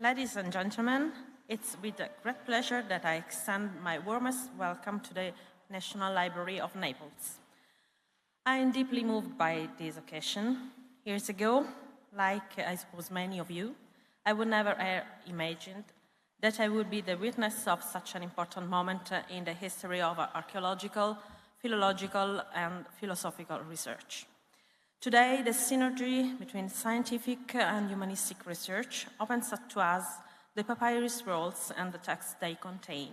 Ladies and gentlemen, it's with great pleasure that I extend my warmest welcome to the National Library of Naples. I am deeply moved by this occasion. Years ago, like I suppose many of you, I would never have imagined that I would be the witness of such an important moment in the history of archaeological, philological, and philosophical research. Today, the synergy between scientific and humanistic research opens up to us the papyrus rolls and the texts they contain.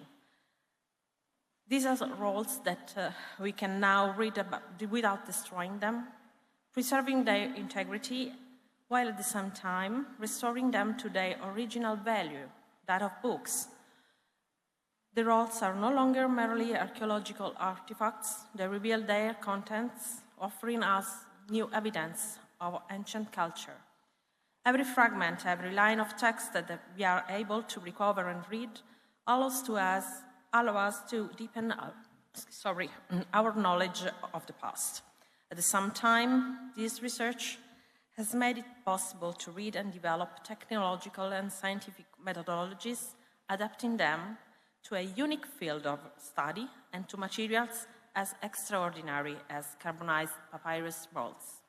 These are rolls that we can now read about without destroying them, preserving their integrity, while at the same time restoring them to their original value, that of books. The rolls are no longer merely archaeological artifacts, they reveal their contents, offering us new evidence of ancient culture. Every fragment, every line of text that we are able to recover and read allows us to deepen our knowledge of the past. At the same time, this research has made it possible to read and develop technological and scientific methodologies, adapting them to a unique field of study and to materials as extraordinary as carbonized papyrus rolls.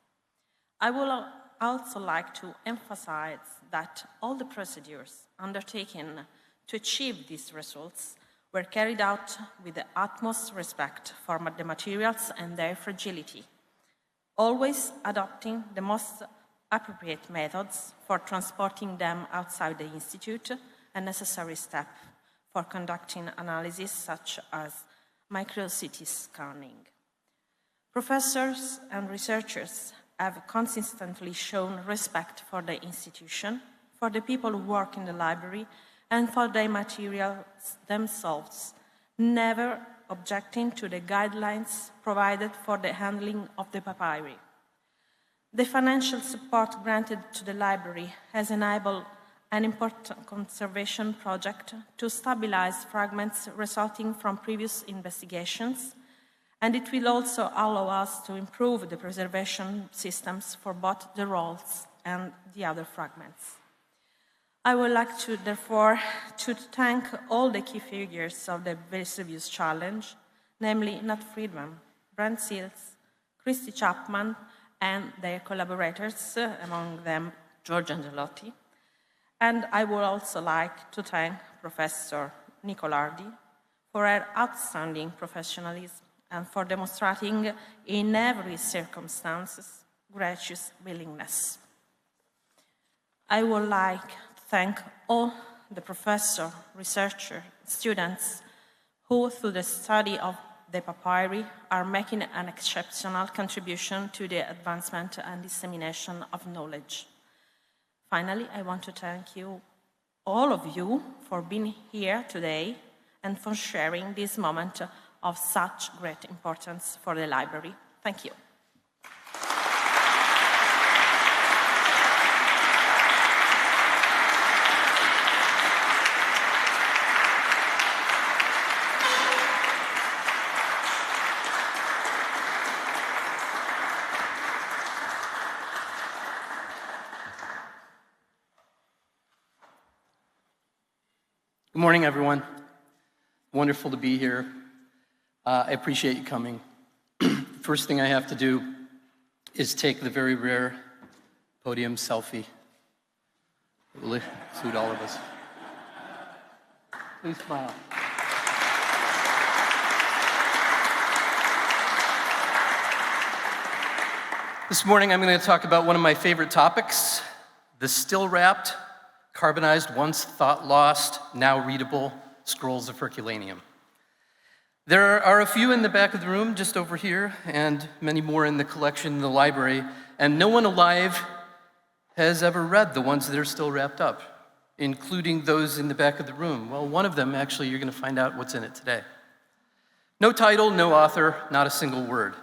I would also like to emphasize that all the procedures undertaken to achieve these results were carried out with the utmost respect for the materials and their fragility, always adopting the most appropriate methods for transporting them outside the Institute, a necessary step for conducting analysis such as micro-CT scanning. Professors and researchers have consistently shown respect for the institution, for the people who work in the library, and for the materials themselves, never objecting to the guidelines provided for the handling of the papyri. The financial support granted to the library has enabled an important conservation project to stabilize fragments resulting from previous investigations, and it will also allow us to improve the preservation systems for both the rolls and the other fragments. I would like to, therefore, to thank all the key figures of the Vesuvius challenge, namely Nat Friedman, Brent, Christi Chapman, and their collaborators, among them George Angelotti. And I would also like to thank Professor Nicolardi for her outstanding professionalism and for demonstrating in every circumstance gracious willingness. I would like to thank all the professors, researchers, students who, through the study of the papyri, are making an exceptional contribution to the advancement and dissemination of knowledge. Finally, I want to thank you, all of you, for being here today and for sharing this moment of such great importance for the library. Thank you. Good morning, everyone. Wonderful to be here. I appreciate you coming. First thing I have to do is take the very rare podium selfie. It will include all of us. Please smile. This morning I'm going to talk about one of my favorite topics, the still wrapped, carbonized, once thought lost, now readable scrolls of Herculaneum. There are a few in the back of the room, just over here, and many more in the collection in the library, and no one alive has ever read the ones that are still wrapped up, including those in the back of the room. Well, one of them, actually, you're going to find out what's in it today. No title, no author, not a single word.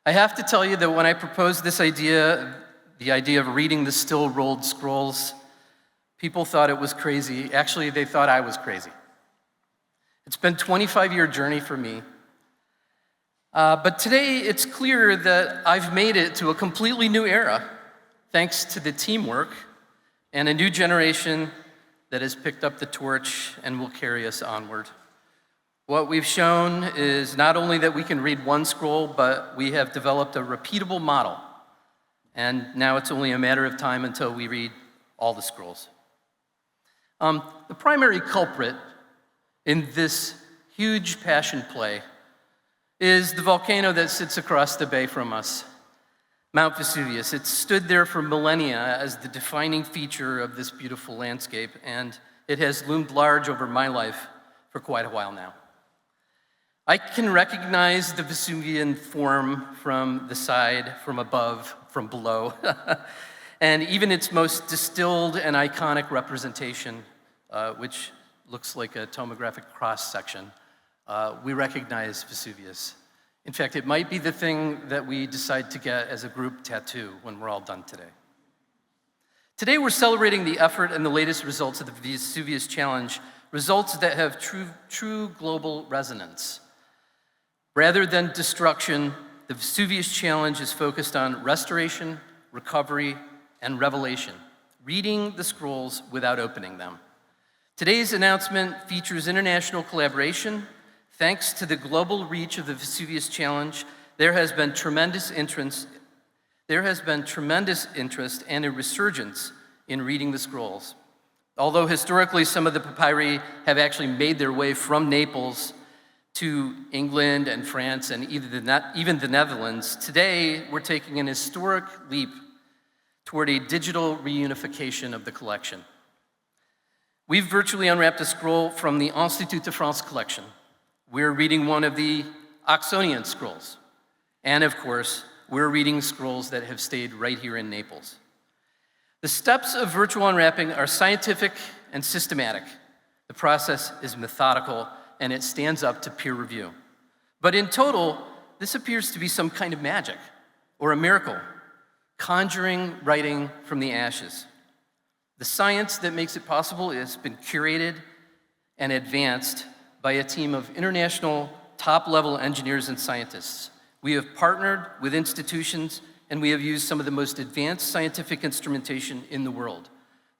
I have to tell you that when I proposed this idea, the idea of reading the still rolled scrolls, people thought it was crazy. Actually, they thought I was crazy. It's been a 25-year journey for me. But today, it's clear that I've made it to a completely new era, thanks to the teamwork and a new generation that has picked up the torch and will carry us onward. What we've shown is not only that we can read one scroll, but we have developed a repeatable model. And now it's only a matter of time until we read all the scrolls. The primary culprit in this huge passion play is the volcano that sits across the bay from us, Mount Vesuvius. It stood there for millennia as the defining feature of this beautiful landscape, and it has loomed large over my life for quite a while now. I can recognize the Vesuvian form from the side, from above, from below, and even its most distilled and iconic representation, which looks like a tomographic cross-section. We recognize Vesuvius. In fact, it might be the thing that we decide to get as a group tattoo when we're all done today. Today we're celebrating the effort and the latest results of the Vesuvius Challenge, results that have true global resonance. Rather than destruction, the Vesuvius Challenge is focused on restoration, recovery, and revelation, reading the scrolls without opening them. Today's announcement features international collaboration. Thanks to the global reach of the Vesuvius Challenge, there has been tremendous interest and a resurgence in reading the scrolls. Although historically some of the papyri have actually made their way from Naples to England and France and even the Netherlands, today we're taking an historic leap toward a digital reunification of the collection. We've virtually unwrapped a scroll from the Institut de France collection. We're reading one of the Oxonian scrolls. And of course, we're reading scrolls that have stayed right here in Naples. The steps of virtual unwrapping are scientific and systematic. The process is methodical and it stands up to peer review. But in total, this appears to be some kind of magic or a miracle, conjuring writing from the ashes. The science that makes it possible has been curated and advanced by a team of international top-level engineers and scientists. We have partnered with institutions and we have used some of the most advanced scientific instrumentation in the world,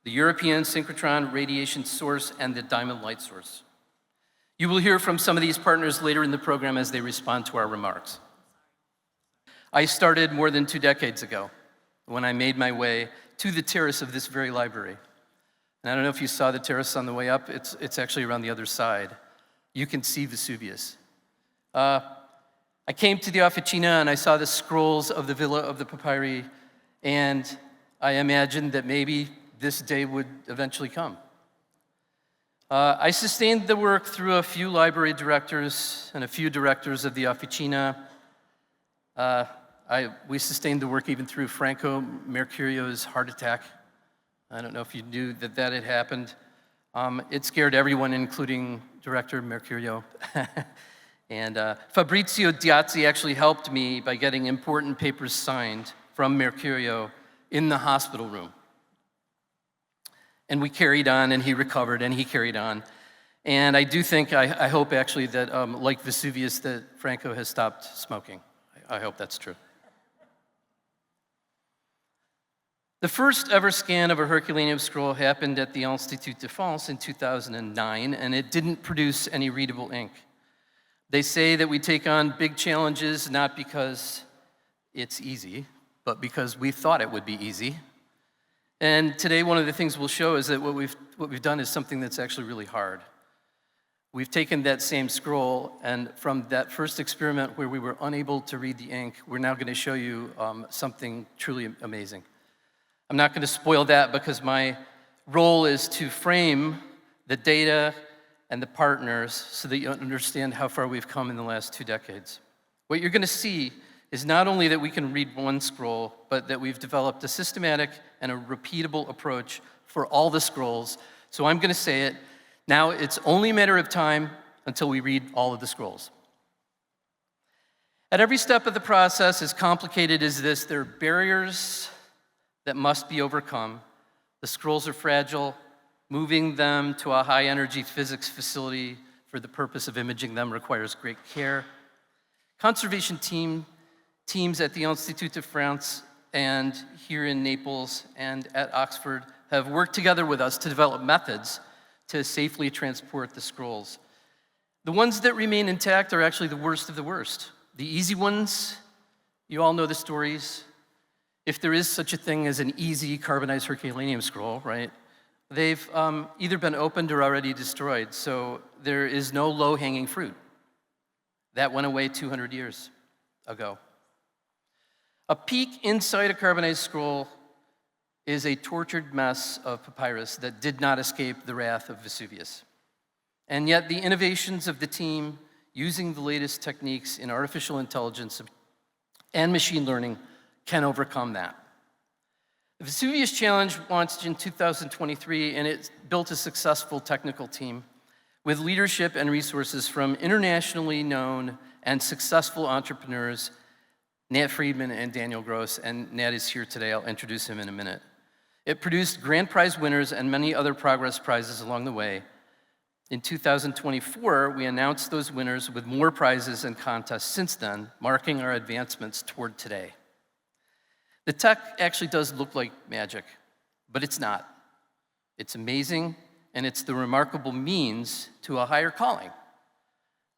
the European Synchrotron radiation source and the diamond light source. You will hear from some of these partners later in the program as they respond to our remarks. I started more than 2 decades ago when I made my way to the terrace of this very library. And I don't know if you saw the terrace on the way up, it's actually around the other side. You can see Vesuvius. I came to the officina and I saw the scrolls of the Villa of the Papyri, and I imagined that maybe this day would eventually come. I sustained the work through a few library directors and a few directors of the officina. We sustained the work even through Franco Mercurio's heart attack. I don't know if you knew that that had happened. It scared everyone, including Director Mercurio. And Fabrizio Diazzi actually helped me by getting important papers signed from Mercurio in the hospital room. And we carried on, and he recovered, and he carried on. And I do think, I hope actually that, like Vesuvius, that Franco has stopped smoking. I hope that's true. The first ever scan of a Herculaneum scroll happened at the Institut de France in 2009, and it didn't produce any readable ink. They say that we take on big challenges not because it's easy, but because we thought it would be easy. And today, one of the things we'll show is that what we've done is something that's actually really hard. We've taken that same scroll, and from that first experiment where we were unable to read the ink, we're now going to show you something truly amazing. I'm not going to spoil that because my role is to frame the data and the partners so that you understand how far we've come in the last 2 decades. What you're going to see is not only that we can read one scroll, but that we've developed a systematic and a repeatable approach for all the scrolls. So I'm going to say it. Now it's only a matter of time until we read all of the scrolls. At every step of the process, as complicated as this, there are barriers that must be overcome. The scrolls are fragile. Moving them to a high-energy physics facility for the purpose of imaging them requires great care. Conservation teams at the Institut de France and here in Naples and at Oxford have worked together with us to develop methods to safely transport the scrolls. The ones that remain intact are actually the worst of the worst. The easy ones, you all know the stories. If there is such a thing as an easy carbonized Herculaneum scroll, right? They've either been opened or already destroyed, so there is no low-hanging fruit. That went away 200 years ago. A peek inside a carbonized scroll is a tortured mess of papyrus that did not escape the wrath of Vesuvius. And yet the innovations of the team using the latest techniques in artificial intelligence and machine learning can overcome that. The Vesuvius Challenge launched in 2023, and it built a successful technical team with leadership and resources from internationally known and successful entrepreneurs, Nat Friedman and Daniel Gross, and Nat is here today. I'll introduce him in a minute. It produced grand prize winners and many other progress prizes along the way. In 2024, we announced those winners with more prizes and contests since then, marking our advancements toward today. The tech actually does look like magic, but it's not. It's amazing, and it's the remarkable means to a higher calling: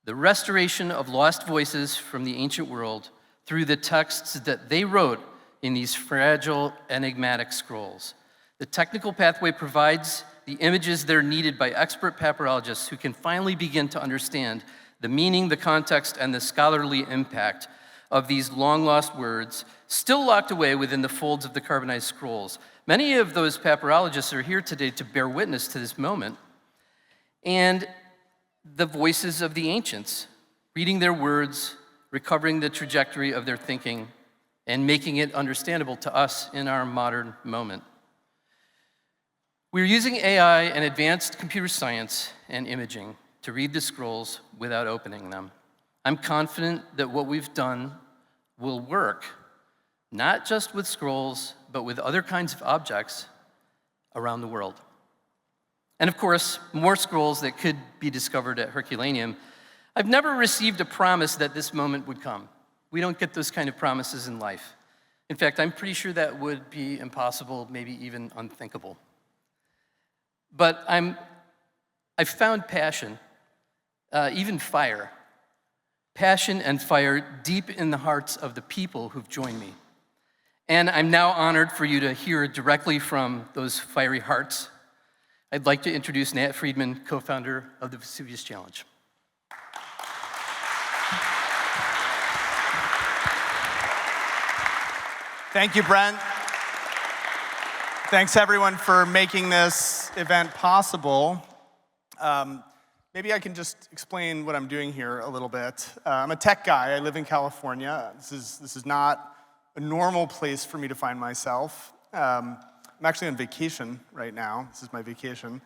the restoration of lost voices from the ancient world through the texts that they wrote in these fragile, enigmatic scrolls. The technical pathway provides the images that are needed by expert papyrologists who can finally begin to understand the meaning, the context, and the scholarly impact of these long-lost words still locked away within the folds of the carbonized scrolls. Many of those papyrologists are here today to bear witness to this moment, and the voices of the ancients, reading their words, recovering the trajectory of their thinking, and making it understandable to us in our modern moment. We're using AI and advanced computer science and imaging to read the scrolls without opening them. I'm confident that what we've done will work, not just with scrolls, but with other kinds of objects around the world. And of course, more scrolls that could be discovered at Herculaneum. I've never received a promise that this moment would come. We don't get those kind of promises in life. In fact, I'm pretty sure that would be impossible, maybe even unthinkable. But I've found passion, even fire. Passion and fire deep in the hearts of the people who've joined me. And I'm now honored for you to hear directly from those fiery hearts. I'd like to introduce Nat Friedman, co-founder of the Vesuvius Challenge. Thank you, Brent. Thanks, everyone, for making this event possible. Maybe I can just explain what I'm doing here a little bit. I'm a tech guy. I live in California. This is not a normal place for me to find myself. I'm actually on vacation right now. This is my vacation.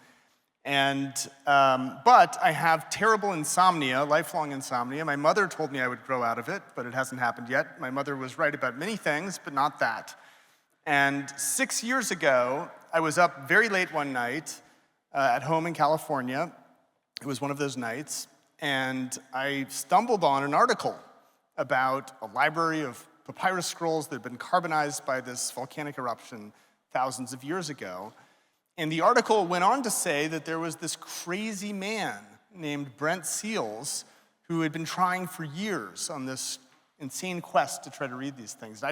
But I have terrible insomnia, lifelong insomnia. My mother told me I would grow out of it, but it hasn't happened yet. My mother was right about many things, but not that. And 6 years ago, I was up very late one night at home in California. It was one of those nights, and I stumbled on an article about a library of papyrus scrolls that had been carbonized by this volcanic eruption thousands of years ago. And the article went on to say that there was this crazy man named Brent Seals who had been trying for years on this insane quest to try to read these things.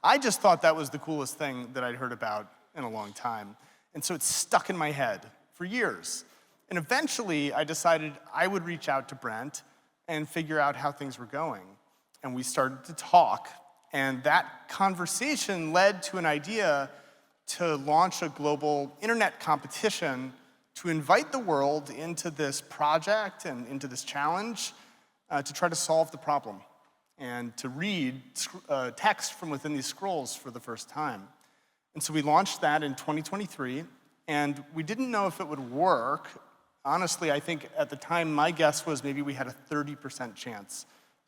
I just thought that was the coolest thing that I'd heard about in a long time. And so it stuck in my head for years. And eventually, I decided I would reach out to Brent and figure out how things were going. And we started to talk. And that conversation led to an idea to launch a global internet competition to invite the world into this project and into this challenge to try to solve the problem and to read text from within these scrolls for the first time. And so we launched that in 2023, and we didn't know if it would work. Honestly, I think at the time, my guess was maybe we had a 30% chance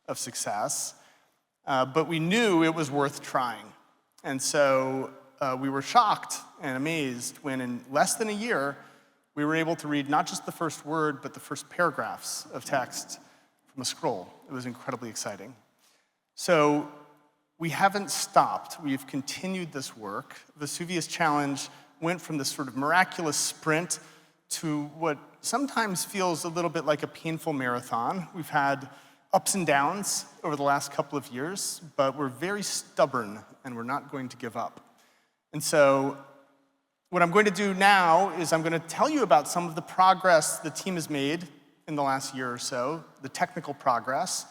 of success, but we knew it was worth trying. And so we were shocked and amazed when in less than a year, we were able to read not just the first word, but the first paragraphs of text from a scroll. It was incredibly exciting. So we haven't stopped. We've continued this work. Vesuvius Challenge went from this sort of miraculous sprint to what sometimes feels a little bit like a painful marathon. We've had ups and downs over the last couple of years, but we're very stubborn and we're not going to give up. And so what I'm going to do now is I'm going to tell you about some of the progress the team has made in the last year or so, the technical progress.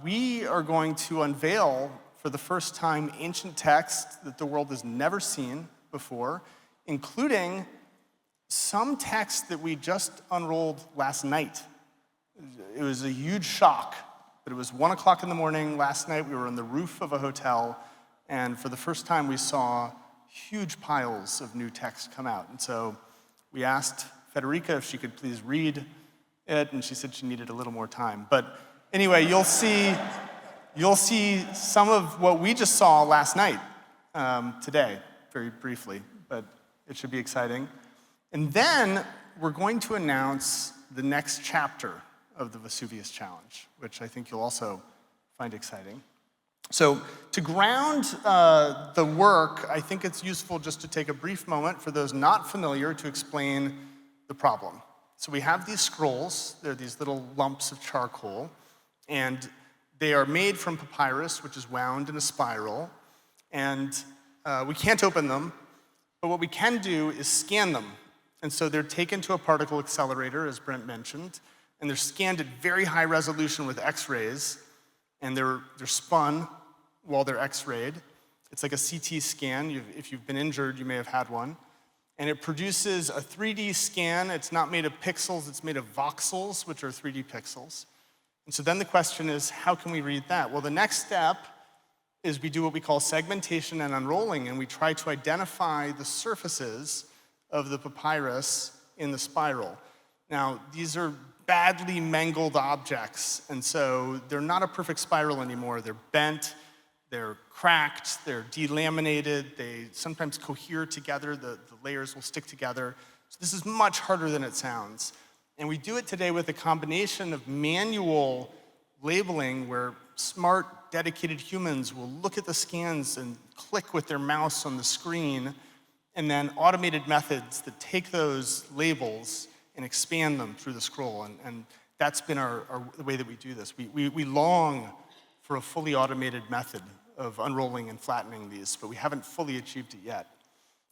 We are going to unveil for the first time ancient texts that the world has never seen before, including some texts that we just unrolled last night. It was a huge shock, but it was 1 o'clock in the morning last night. We were on the roof of a hotel, and for the first time we saw huge piles of new text come out. And so we asked Federica if she could please read it, and she said she needed a little more time. But anyway, you'll see some of what we just saw last night today, very briefly, but it should be exciting. And then we're going to announce the next chapter of the Vesuvius Challenge, which I think you'll also find exciting. So to ground the work, I think it's useful just to take a brief moment for those not familiar to explain the problem. So we have these scrolls. They're these little lumps of charcoal, and they are made from papyrus, which is wound in a spiral, and we can't open them, but what we can do is scan them. And so they're taken to a particle accelerator, as Brent mentioned, and they're scanned at very high resolution with X-rays, and they're spun while they're X-rayed. It's like a CT scan. If you've been injured, you may have had one. And it produces a 3D scan. It's not made of pixels, it's made of voxels, which are 3D pixels. And so then the question is, how can we read that? Well, the next step is we do what we call segmentation and unrolling, and we try to identify the surfaces of the papyrus in the spiral. Now, these are badly mangled objects, and so they're not a perfect spiral anymore. They're bent, they're cracked, they're delaminated, they sometimes cohere together, the layers will stick together. So this is much harder than it sounds. And we do it today with a combination of manual labeling where smart, dedicated humans will look at the scans and click with their mouse on the screen, and then automated methods that take those labels and expand them through the scroll. And that's been the way that we do this. We long for a fully automated method of unrolling and flattening these, but we haven't fully achieved it yet.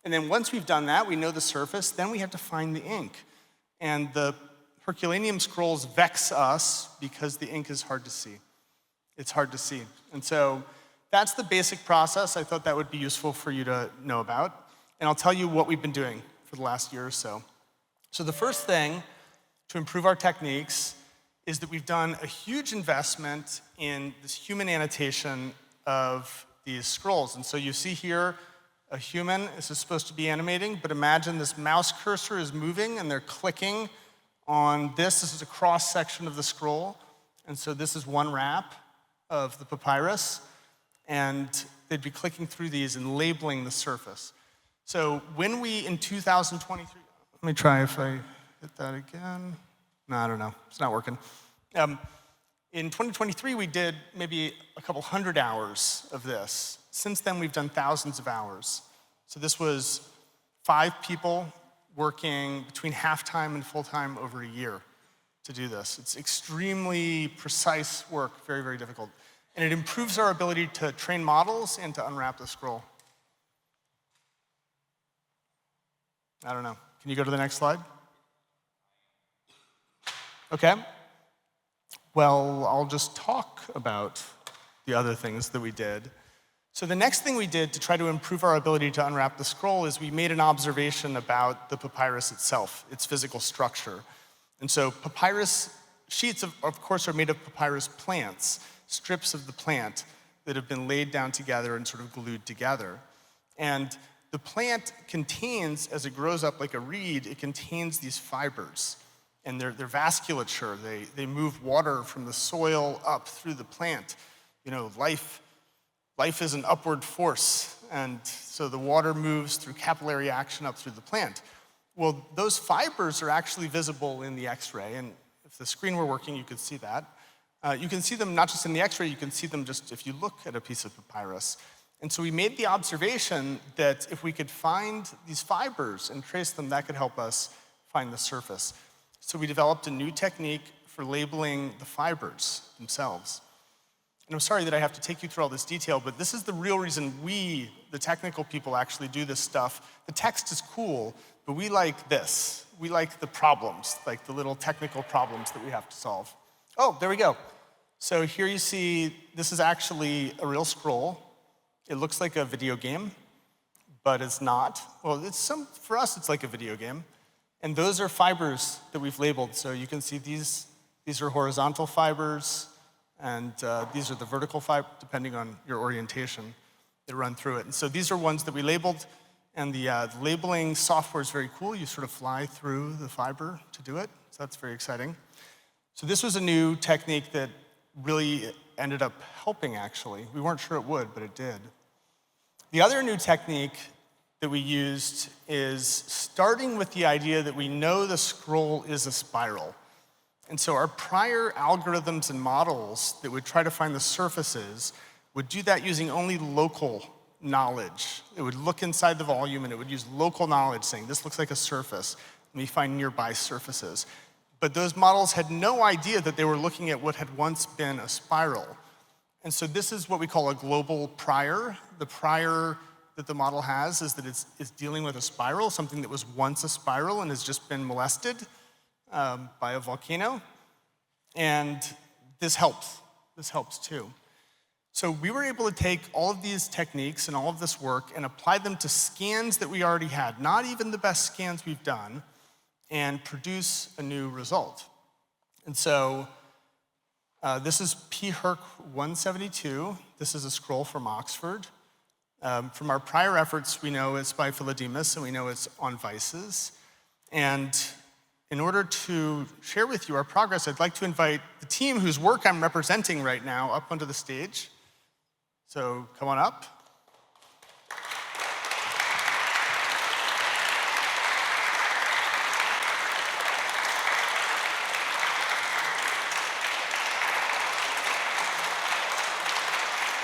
And then once we've done that, we know the surface, then we have to find the ink. And the Herculaneum scrolls vex us because the ink is hard to see. It's hard to see. And so that's the basic process. I thought that would be useful for you to know about. And I'll tell you what we've been doing for the last year or so. So the first thing to improve our techniques is that we've done a huge investment in this human annotation of these scrolls. And so you see here a human. This is supposed to be animating, but imagine this mouse cursor is moving and they're clicking on this. This is a cross section of the scroll. And so this is one wrap of the papyrus. And they'd be clicking through these and labeling the surface. So when we, in 2023, let me try if I hit that again. No, I don't know. It's not working. In 2023, we did maybe a couple hundred hours of this. Since then, we've done thousands of hours. So this was 5 people working between half-time and full-time over a year to do this. It's extremely precise work, very, very difficult. And it improves our ability to train models and to unwrap the scroll. I don't know. Can you go to the next slide? Okay. Well, I'll just talk about the other things that we did. So the next thing we did to try to improve our ability to unwrap the scroll is we made an observation about the papyrus itself, its physical structure. And so papyrus sheets, of course, are made of papyrus plants, strips of the plant that have been laid down together and sort of glued together. And the plant contains, as it grows up like a reed, it contains these fibers. And they're vasculature. They move water from the soil up through the plant. You know, life is an upward force. And so the water moves through capillary action up through the plant. Well, those fibers are actually visible in the X-ray. And if the screen were working, you could see that. You can see them not just in the X-ray, you can see them just if you look at a piece of papyrus. And so we made the observation that if we could find these fibers and trace them, that could help us find the surface. So we developed a new technique for labeling the fibers themselves. And I'm sorry that I have to take you through all this detail, but this is the real reason we, the technical people, actually do this stuff. The text is cool, but we like this. We like the problems, like the little technical problems that we have to solve. Oh, there we go. So here you see, this is actually a real scroll. It looks like a video game, but it's not. Well, for us, it's like a video game. And those are fibers that we've labeled. So you can see these are horizontal fibers, and these are the vertical fibers, depending on your orientation, that run through it. And so these are ones that we labeled, and the labeling software is very cool. You sort of fly through the fiber to do it, so that's very exciting. So this was a new technique that really ended up helping, actually. We weren't sure it would, but it did. The other new technique that we used is starting with the idea that we know the scroll is a spiral. And so our prior algorithms and models that would try to find the surfaces would do that using only local knowledge. It would look inside the volume and it would use local knowledge saying, this looks like a surface, and we find nearby surfaces. But those models had no idea that they were looking at what had once been a spiral. And so this is what we call a global prior. The prior that the model has is that it's dealing with a spiral, something that was once a spiral and has just been molested by a volcano. And this helps. This helps too. So we were able to take all of these techniques and all of this work and apply them to scans that we already had, not even the best scans we've done, and produce a new result. And so this is PHerc 172. This is a scroll from Oxford. From our prior efforts, we know it's by Philodemus, and we know it's on vices. And in order to share with you our progress, I'd like to invite the team whose work I'm representing right now up onto the stage. So come on up.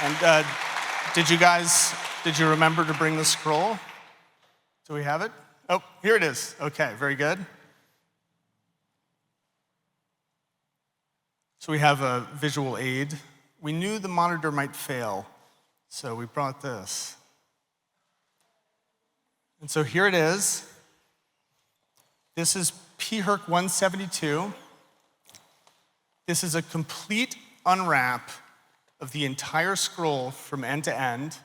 And did you remember to bring the scroll? Do we have it? Oh, here it is. Okay, very good. So we have a visual aid. We knew the monitor might fail, so we brought this. And so here it is. This is PHerc 172. This is a complete unwrap of the entire scroll from end to end.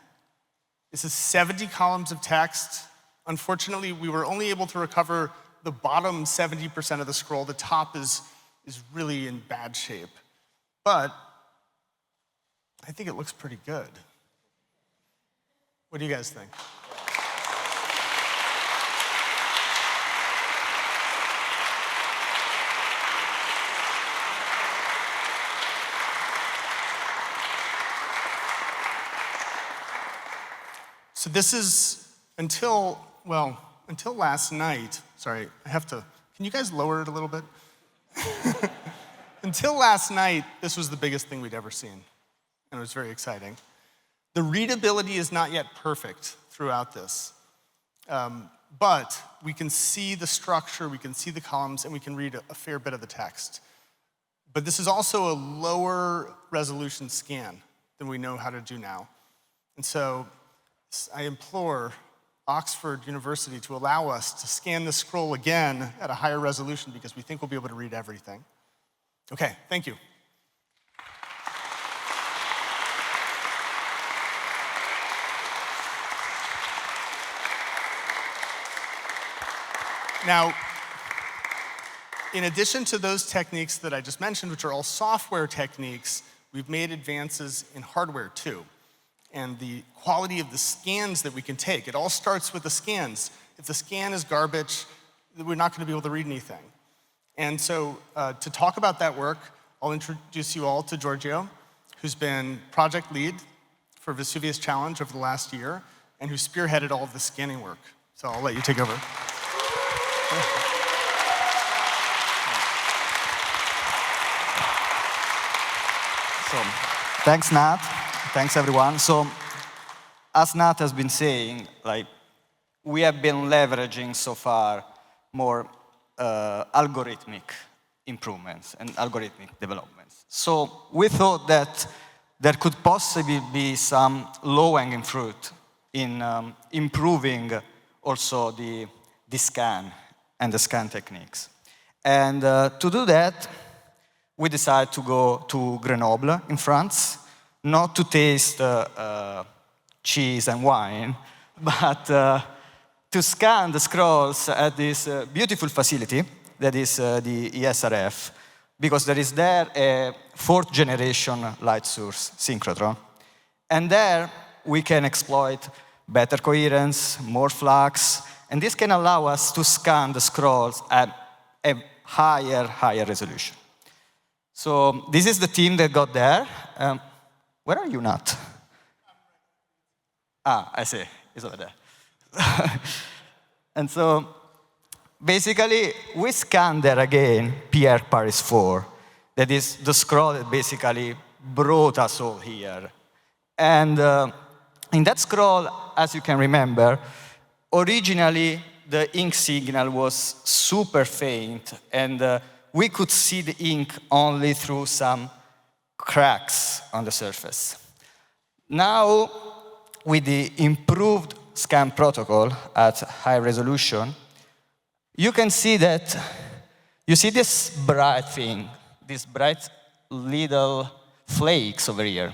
This is 70 columns of text. Unfortunately, we were only able to recover the bottom 70% of the scroll. The top is really in bad shape. But I think it looks pretty good. What do you guys think? So this is until last night. Sorry, can you guys lower it a little bit? Until last night, this was the biggest thing we'd ever seen, and it was very exciting. The readability is not yet perfect throughout this, but we can see the structure, we can see the columns, and we can read a fair bit of the text. But this is also a lower resolution scan than we know how to do now. And so I implore Oxford University to allow us to scan the scroll again at a higher resolution because we think we'll be able to read everything. Okay, thank you. Now, in addition to those techniques that I just mentioned, which are all software techniques, we've made advances in hardware too, and the quality of the scans that we can take. It all starts with the scans. If the scan is garbage, we're not going to be able to read anything. And so to talk about that work, I'll introduce you all to Gordio, who's been project lead for Vesuvius Challenge over the last year, and who spearheaded all of the scanning work. So I'll let you take over. So, thanks, Nat. Thanks, everyone. So, as Nat has been saying, we have been leveraging so far more algorithmic improvements and algorithmic developments. So we thought that there could possibly be some low-hanging fruit in improving also the scan and the scan techniques. And to do that, we decided to go to Grenoble in France, not to taste cheese and wine, but to scan the scrolls at this beautiful facility that is the ESRF, because there is there a 4th generation light source, Synchrotron. And there we can exploit better coherence, more flux, and this can allow us to scan the scrolls at a higher resolution. So this is the team that got there. Where are you, Nat? Ah, I see, it's over there. And so, basically, we scanned there again PHerc Paris 4. That is the scroll that basically brought us all here. And in that scroll, as you can remember, originally the ink signal was super faint, and we could see the ink only through some cracks on the surface. Now, with the improved scan protocol at high resolution, you can see that, you see this bright thing, these bright little flakes over here.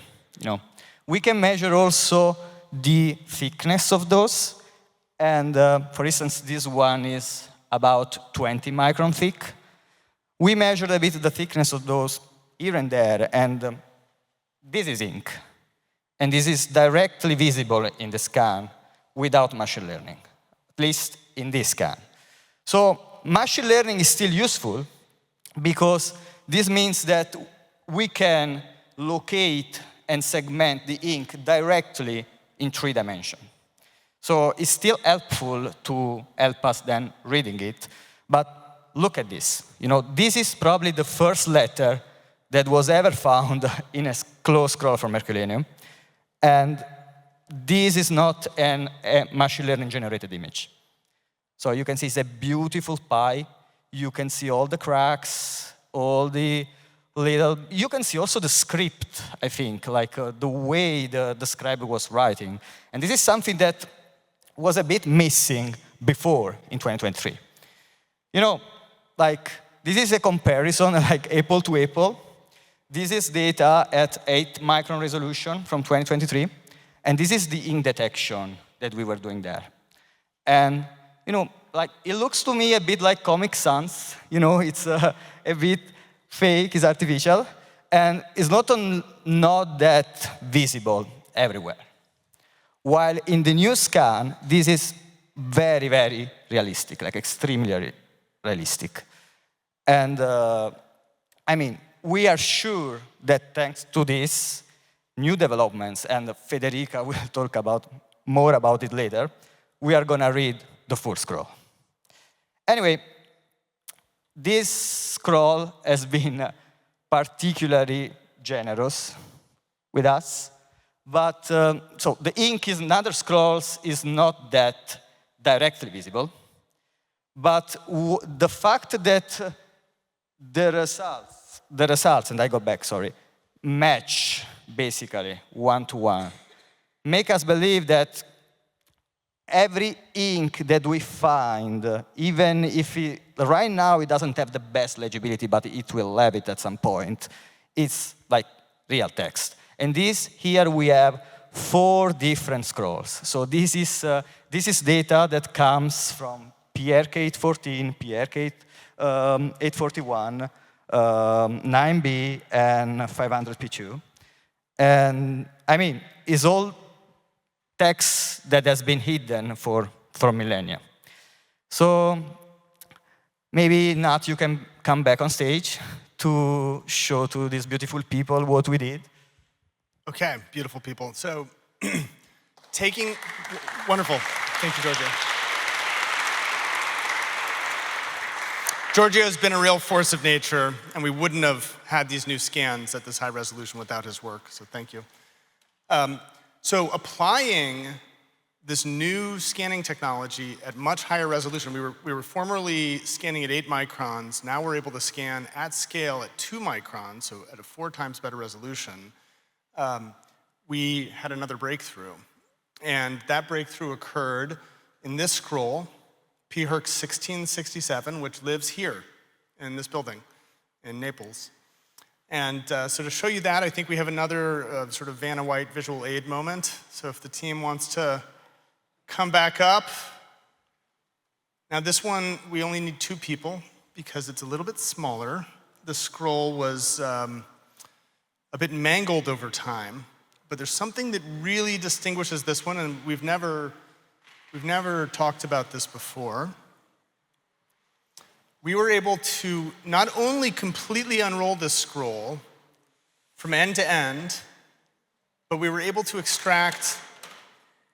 We can measure also the thickness of those, and for instance, this one is about 20 micron thick. We measured a bit the thickness of those here and there, and this is ink. And this is directly visible in the scan without machine learning, at least in this scan. So machine learning is still useful because this means that we can locate and segment the ink directly in 3 dimensions. So it's still helpful to help us then reading it, but look at this. This is probably the first letter that was ever found in a closed scroll from Herculaneum. And this is not a machine learning generated image. So you can see it's a beautiful pie. You can see all the cracks, all the little, you can see also the script, I think, the way the scribe was writing. And this is something that was a bit missing before in 2023. This is a comparison, apple to apple. This is data at 8 micron resolution from 2023, and this is the ink detection that we were doing there. And, it looks to me a bit like Comic Sans. It's a bit fake, it's artificial, and it's not that visible everywhere. While in the new scan, this is very, very realistic, extremely realistic. And, we are sure that thanks to these new developments, and Federica will talk more about it later, we are going to read the full scroll. Anyway, this scroll has been particularly generous with us, but so the ink in other scrolls is not that directly visible, but the fact that the results, and I go back, sorry, match basically one-to-one, make us believe that every ink that we find, even if right now it doesn't have the best legibility, but it will have it at some point, it's like real text. And here we have 4 different scrolls. So this is data that comes from PHerc 814, PHerc 841, 9B, and 500P2. And it's all text that has been hidden for millennia. So maybe, Nat, you can come back on stage to show to these beautiful people what we did. Okay, beautiful people. So wonderful. Thank you, Gordio. Gordio has been a real force of nature, and we wouldn't have had these new scans at this high resolution without his work, so thank you. So applying this new scanning technology at much higher resolution, we were formerly scanning at 8 microns, now we're able to scan at scale at 2 microns, so at a 4 times better resolution. We had another breakthrough, and that breakthrough occurred in this scroll, PHerc 1667, which lives here in this building in Naples. And so to show you that, I think we have another sort of Vanna White visual aid moment. So if the team wants to come back up. Now this one, we only need 2 people because it's a little bit smaller. The scroll was a bit mangled over time, but there's something that really distinguishes this one, and we've never talked about this before. We were able to not only completely unroll this scroll from end to end, but we were able to extract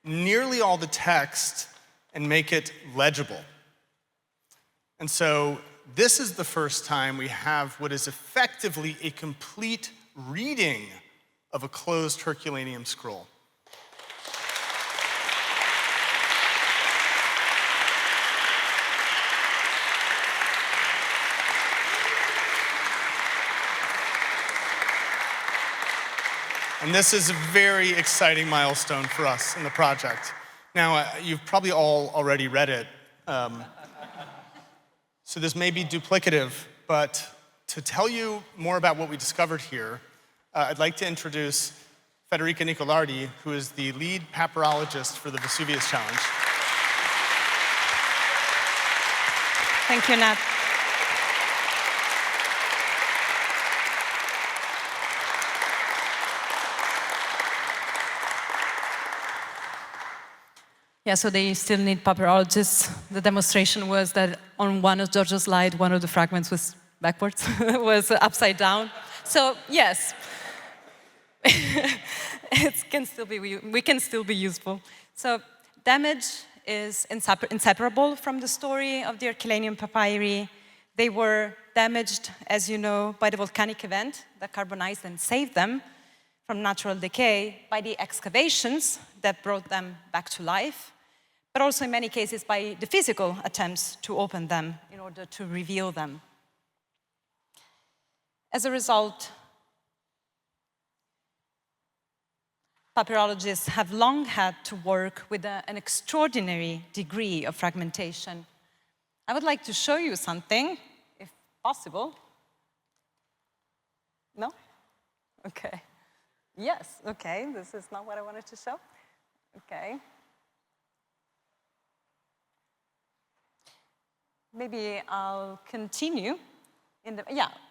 nearly all the text and make it legible. And so this is the first time we have what is effectively a complete reading of a closed Herculaneum scroll. And this is a very exciting milestone for us in the project. Now, you've probably all already read it, so this may be duplicative, but to tell you more about what we discovered here, I'd like to introduce Federica Nicolardi, who is the lead papyrologist for the Vesuvius Challenge. Thank you, Nat. Yeah, so they still need papyrologists. The demonstration was that on one of Giorgio's slides, one of the fragments was backwards, was upside down. So yes, we can still be useful. So damage is inseparable from the story of the Herculaneum papyri. They were damaged, as you know, by the volcanic event that carbonized and saved them from natural decay, by the excavations that brought them back to life, but also in many cases by the physical attempts to open them in order to reveal them. As a result, papyrologists have long had to work with an extraordinary degree of fragmentation. I would like to show you something, if possible. No? Okay. Yes, okay, this is not what I wanted to show. Okay. Maybe I'll continue.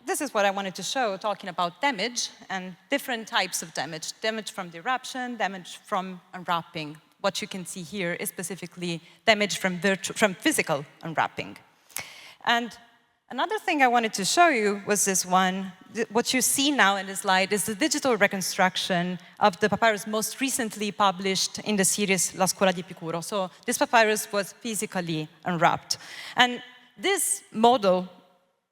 This is what I wanted to show, talking about damage and different types of damage. Damage from disruption, damage from unwrapping. What you can see here is specifically damage from physical unwrapping. And another thing I wanted to show you was this one. What you see now in the slide is the digital reconstruction of the papyrus most recently published in the series La Scuola di Epicuro. So this papyrus was physically unwrapped. And this model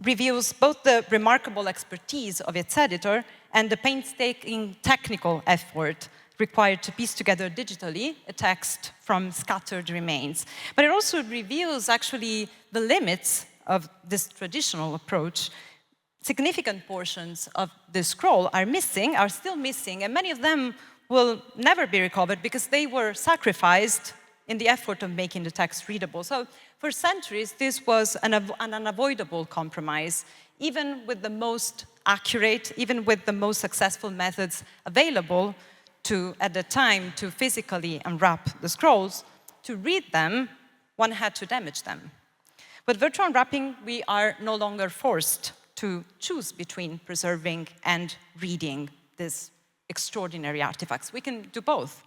reveals both the remarkable expertise of its editor and the painstaking technical effort required to piece together digitally a text from scattered remains. But it also reveals actually the limits of this traditional approach. Significant portions of the scroll are still missing, and many of them will never be recovered because they were sacrificed in the effort of making the text readable. So for centuries, this was an unavoidable compromise, even with the most accurate, even with the most successful methods available at the time to physically unwrap the scrolls. To read them, one had to damage them. With virtual unwrapping, we are no longer forced to choose between preserving and reading these extraordinary artifacts. We can do both.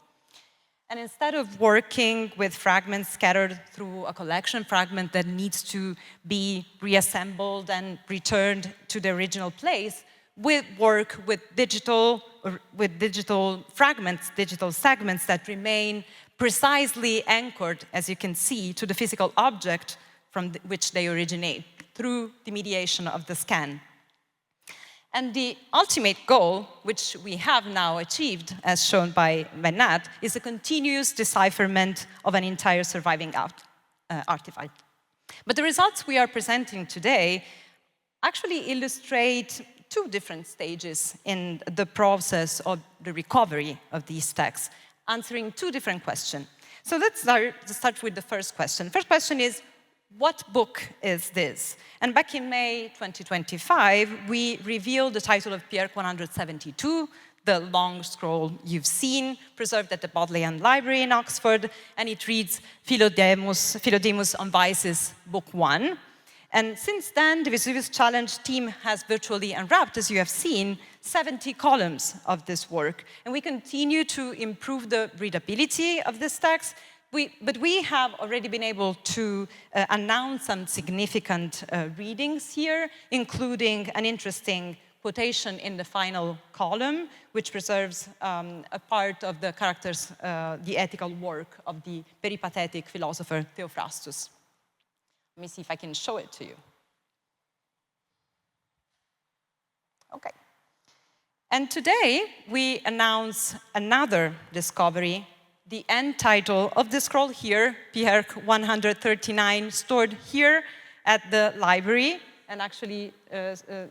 And instead of working with fragments scattered through a collection fragment that needs to be reassembled and returned to the original place, we work with digital fragments, digital segments that remain precisely anchored, as you can see, to the physical object from which they originate, through the mediation of the scan. And the ultimate goal, which we have now achieved, as shown by Reinhardt, is a continuous decipherment of an entire surviving artifact. But the results we are presenting today actually illustrate two different stages in the process of the recovery of these texts, answering two different questions. So let's start with the first question. The first question is, what book is this? And back in May 2025, we revealed the title of PHerc 172, the long scroll you've seen, preserved at the Bodleian Library in Oxford, and it reads Philodemus on Vices, Book 1. And since then, the Vesuvius Challenge team has virtually unwrapped, as you have seen, 70 columns of this work. And we continue to improve the readability of this text, but we have already been able to announce some significant readings here, including an interesting quotation in the final column, which preserves a part of the character's, the ethical work of the peripatetic philosopher Theophrastus. Let me see if I can show it to you. Okay. And today, we announce another discovery, the end title of the scroll here, PHerc 139, stored here at the library, and actually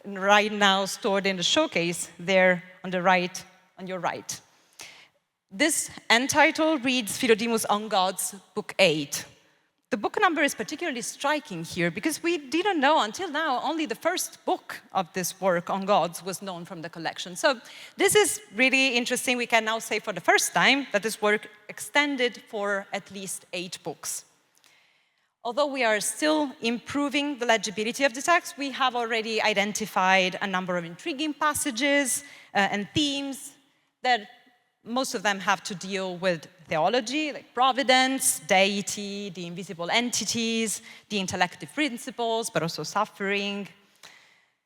right now stored in the showcase there on the right, on your right. This end title reads Philodemus on Gods, Book 8. The book number is particularly striking here because we didn't know until now, only the first book of this work on gods was known from the collection. So this is really interesting. We can now say for the first time that this work extended for at least 8 books. Although we are still improving the legibility of the text, we have already identified a number of intriguing passages and themes that most of them have to deal with theology, like providence, deity, the invisible entities, the intellective principles, but also suffering.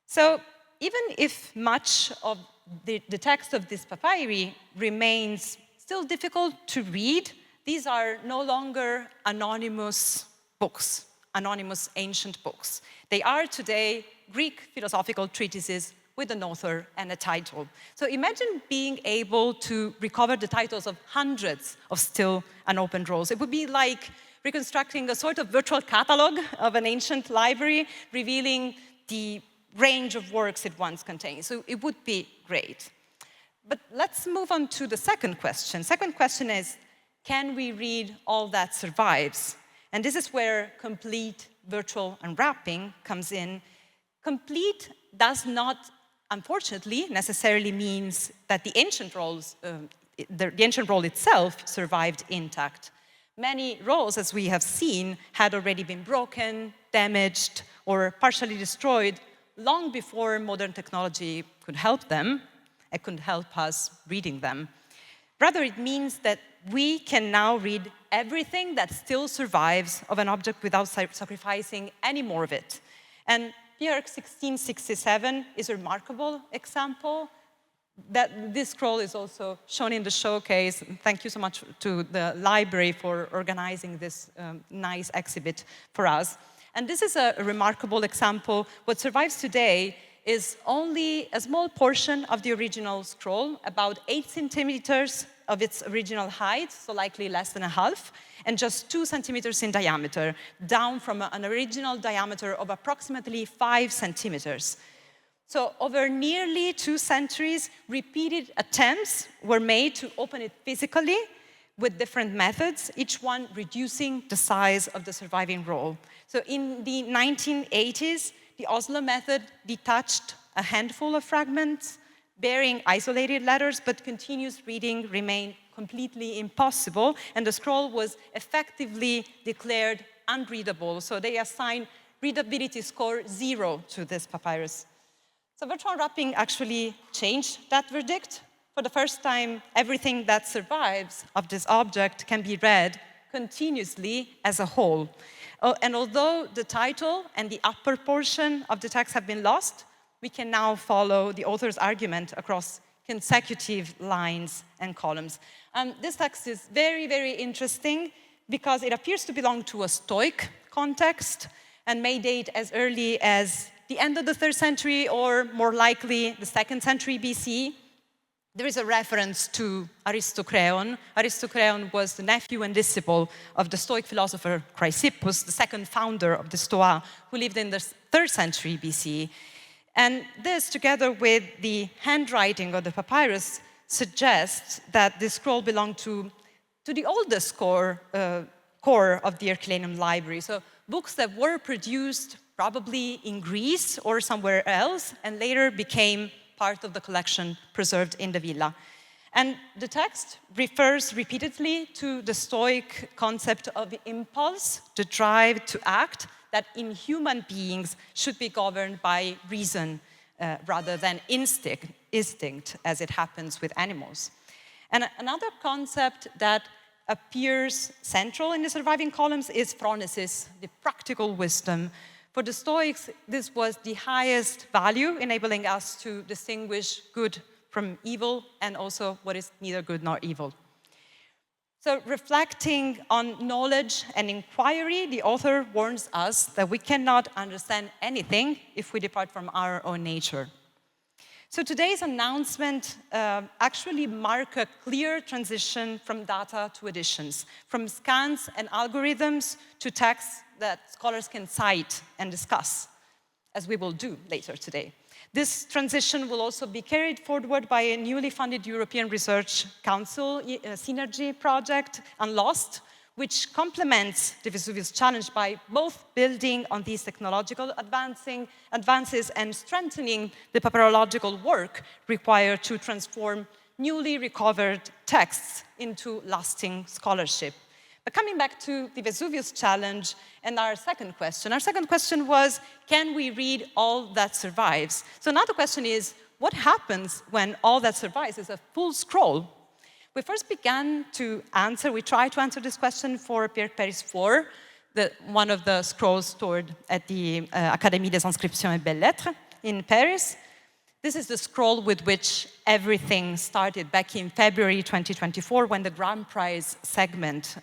So even if much of the text of this papyri remains still difficult to read, these are no longer anonymous books, anonymous ancient books. They are today Greek philosophical treatises with an author and a title. So imagine being able to recover the titles of hundreds of still unopened rolls. It would be like reconstructing a sort of virtual catalog of an ancient library, revealing the range of works it once contained. So it would be great. But let's move on to the second question. Second question is, can we read all that survives? And this is where complete virtual unwrapping comes in. Complete does not, unfortunately, necessarily means that the ancient rolls, the ancient roll itself survived intact. Many rolls, as we have seen, had already been broken, damaged, or partially destroyed long before modern technology could help them. It could help us reading them. Rather, it means that we can now read everything that still survives of an object without sacrificing any more of it. And PHerc 1667 is a remarkable example. That this scroll is also shown in the showcase. Thank you so much to the library for organizing this nice exhibit for us. And this is a remarkable example. What survives today is only a small portion of the original scroll, about 8 centimeters of its original height, so likely less than a half, and just 2 centimeters in diameter, down from an original diameter of approximately 5 centimeters. So over nearly 2 centuries, repeated attempts were made to open it physically with different methods, each one reducing the size of the surviving roll. So in the 1980s, the Oslo method detached a handful of fragments, bearing isolated letters, but continuous reading remained completely impossible, and the scroll was effectively declared unreadable. So they assigned readability score 0 to this papyrus. So virtual unwrapping actually changed that verdict. For the first time, everything that survives of this object can be read continuously as a whole. And although the title and the upper portion of the text have been lost, we can now follow the author's argument across consecutive lines and columns. This text is very, very interesting because it appears to belong to a Stoic context. and may date as early as the end of the 3rd century or more likely the 2nd century BC. There is a reference to Aristocreon. Aristocreon was the nephew and disciple of the Stoic philosopher Chrysippus, the second founder of the Stoa, who lived in the 3rd century BC. And this, together with the handwriting of the papyrus, suggests that this scroll belonged to the oldest core of the Herculaneum library. So books that were produced probably in Greece or somewhere else, and later became part of the collection preserved in the villa. And the text refers repeatedly to the Stoic concept of impulse, the drive to act, that in human beings should be governed by reason rather than instinct, as it happens with animals. And another concept that appears central in the surviving columns is phronesis, the practical wisdom. For the Stoics, this was the highest value, enabling us to distinguish good from evil and also what is neither good nor evil. So reflecting on knowledge and inquiry, the author warns us that we cannot understand anything if we depart from our own nature. So today's announcement actually marks a clear transition from data to editions, from scans and algorithms to texts that scholars can cite and discuss, as we will do later today. This transition will also be carried forward by a newly funded European Research Council synergy project, Unlost, which complements the Vesuvius challenge by both building on these technological advances and strengthening the papyrological work required to transform newly recovered texts into lasting scholarship. But coming back to the Vesuvius challenge and our second question was, can we read all that survives? So another question is, what happens when all that survives is a full scroll? We first began to answer, we tried to answer this question for PHerc Paris 4, one of the scrolls stored at the Académie des Inscriptions et Belles-Lettres in Paris. This is the scroll with which everything started back in February 2024 when the Grand Prize segment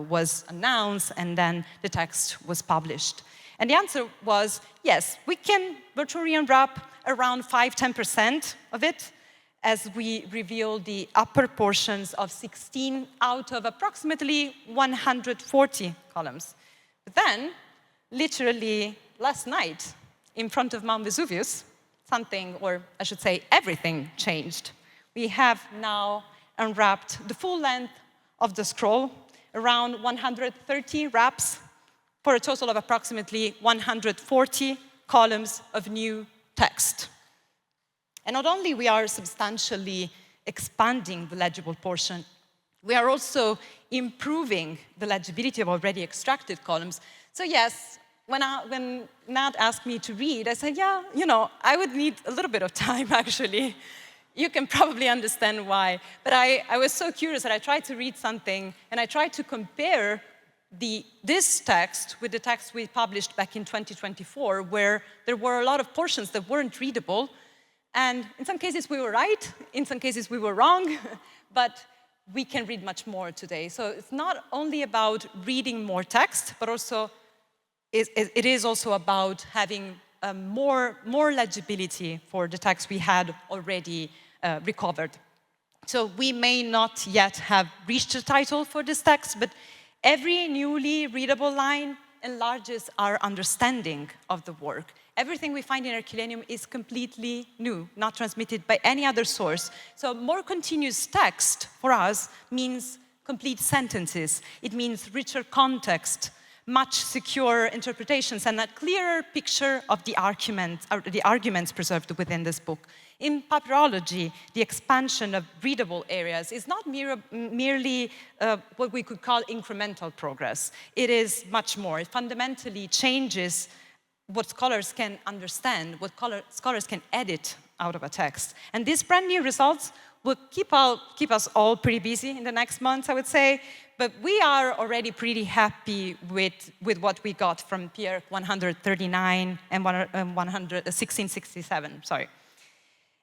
was announced and then the text was published. And the answer was, yes, we can virtually unwrap around 5–10% of it as we reveal the upper portions of 16 out of approximately 140 columns. But then, literally last night, in front of Mount Vesuvius, something, or I should say everything, changed. We have now unwrapped the full length of the scroll, around 130 wraps, for a total of approximately 140 columns of new text. And not only we are substantially expanding the legible portion, we are also improving the legibility of already extracted columns. So yes, when Nat asked me to read, I said, yeah, I would need a little bit of time, actually. You can probably understand why. But I was so curious that I tried to read something, and I tried to compare this text with the text we published back in 2024, where there were a lot of portions that weren't readable. And in some cases we were right, in some cases we were wrong, but we can read much more today. So it's not only about reading more text, but also it is also about having more legibility for the text we had already recovered. So we may not yet have reached a title for this text, but every newly readable line enlarges our understanding of the work. Everything we find in Herculaneum is completely new, not transmitted by any other source. So more continuous text for us means complete sentences. It means richer context, much secure interpretations, and a clearer picture of the arguments preserved within this book. In papyrology, the expansion of readable areas is not merely what we could call incremental progress. It is much more. It fundamentally changes what scholars can understand, what scholars can edit out of a text. And these brand new results will keep us all pretty busy in the next months, I would say. But we are already pretty happy with what we got from PHerc 139 and 1667, sorry.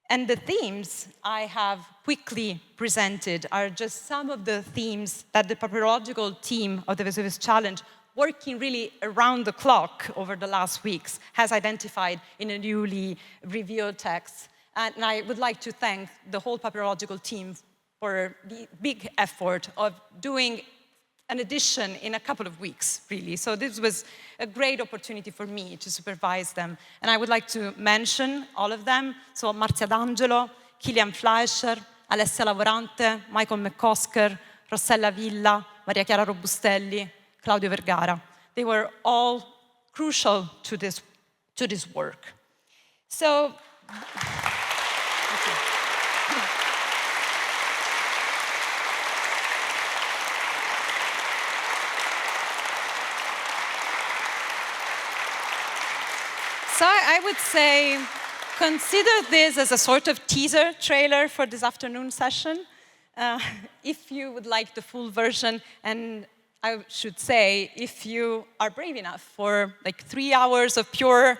And the themes I have quickly presented are just some of the themes that the papyrological team of the Vesuvius Challenge working really around the clock over the last weeks, has identified in a newly revealed text. And I would like to thank the whole papyrological team for the big effort of doing an edition in a couple of weeks, really. So this was a great opportunity for me to supervise them. And I would like to mention all of them. So Marzia D'Angelo, Kilian Fleischer, Alessia Lavorante, Michael McCosker, Rossella Villa, Maria Chiara Robustelli, Claudio Vergara. They were all crucial to this work. So, So I would say, consider this as a sort of teaser trailer for this afternoon session. If you would like the full version, and I should say, if you are brave enough for like 3 hours of pure,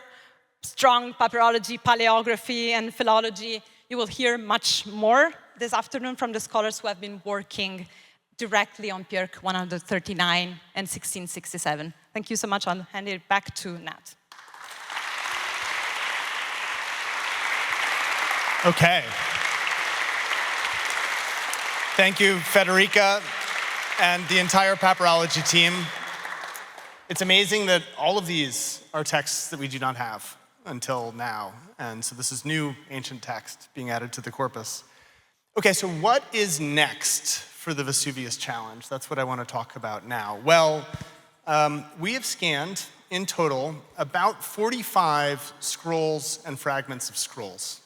strong papyrology, paleography, and philology, you will hear much more this afternoon from the scholars who have been working directly on PHerc 139 and 1667. Thank you so much. I'll hand it back to Nat. Okay. Thank you, Federica, and the entire Papyrology team. It's amazing that all of these are texts that we do not have until now. And so this is new ancient text being added to the corpus. Okay, so what is next for the Vesuvius Challenge? That's what I want to talk about now. Well, we have scanned, in total, about 45 scrolls and fragments of scrolls.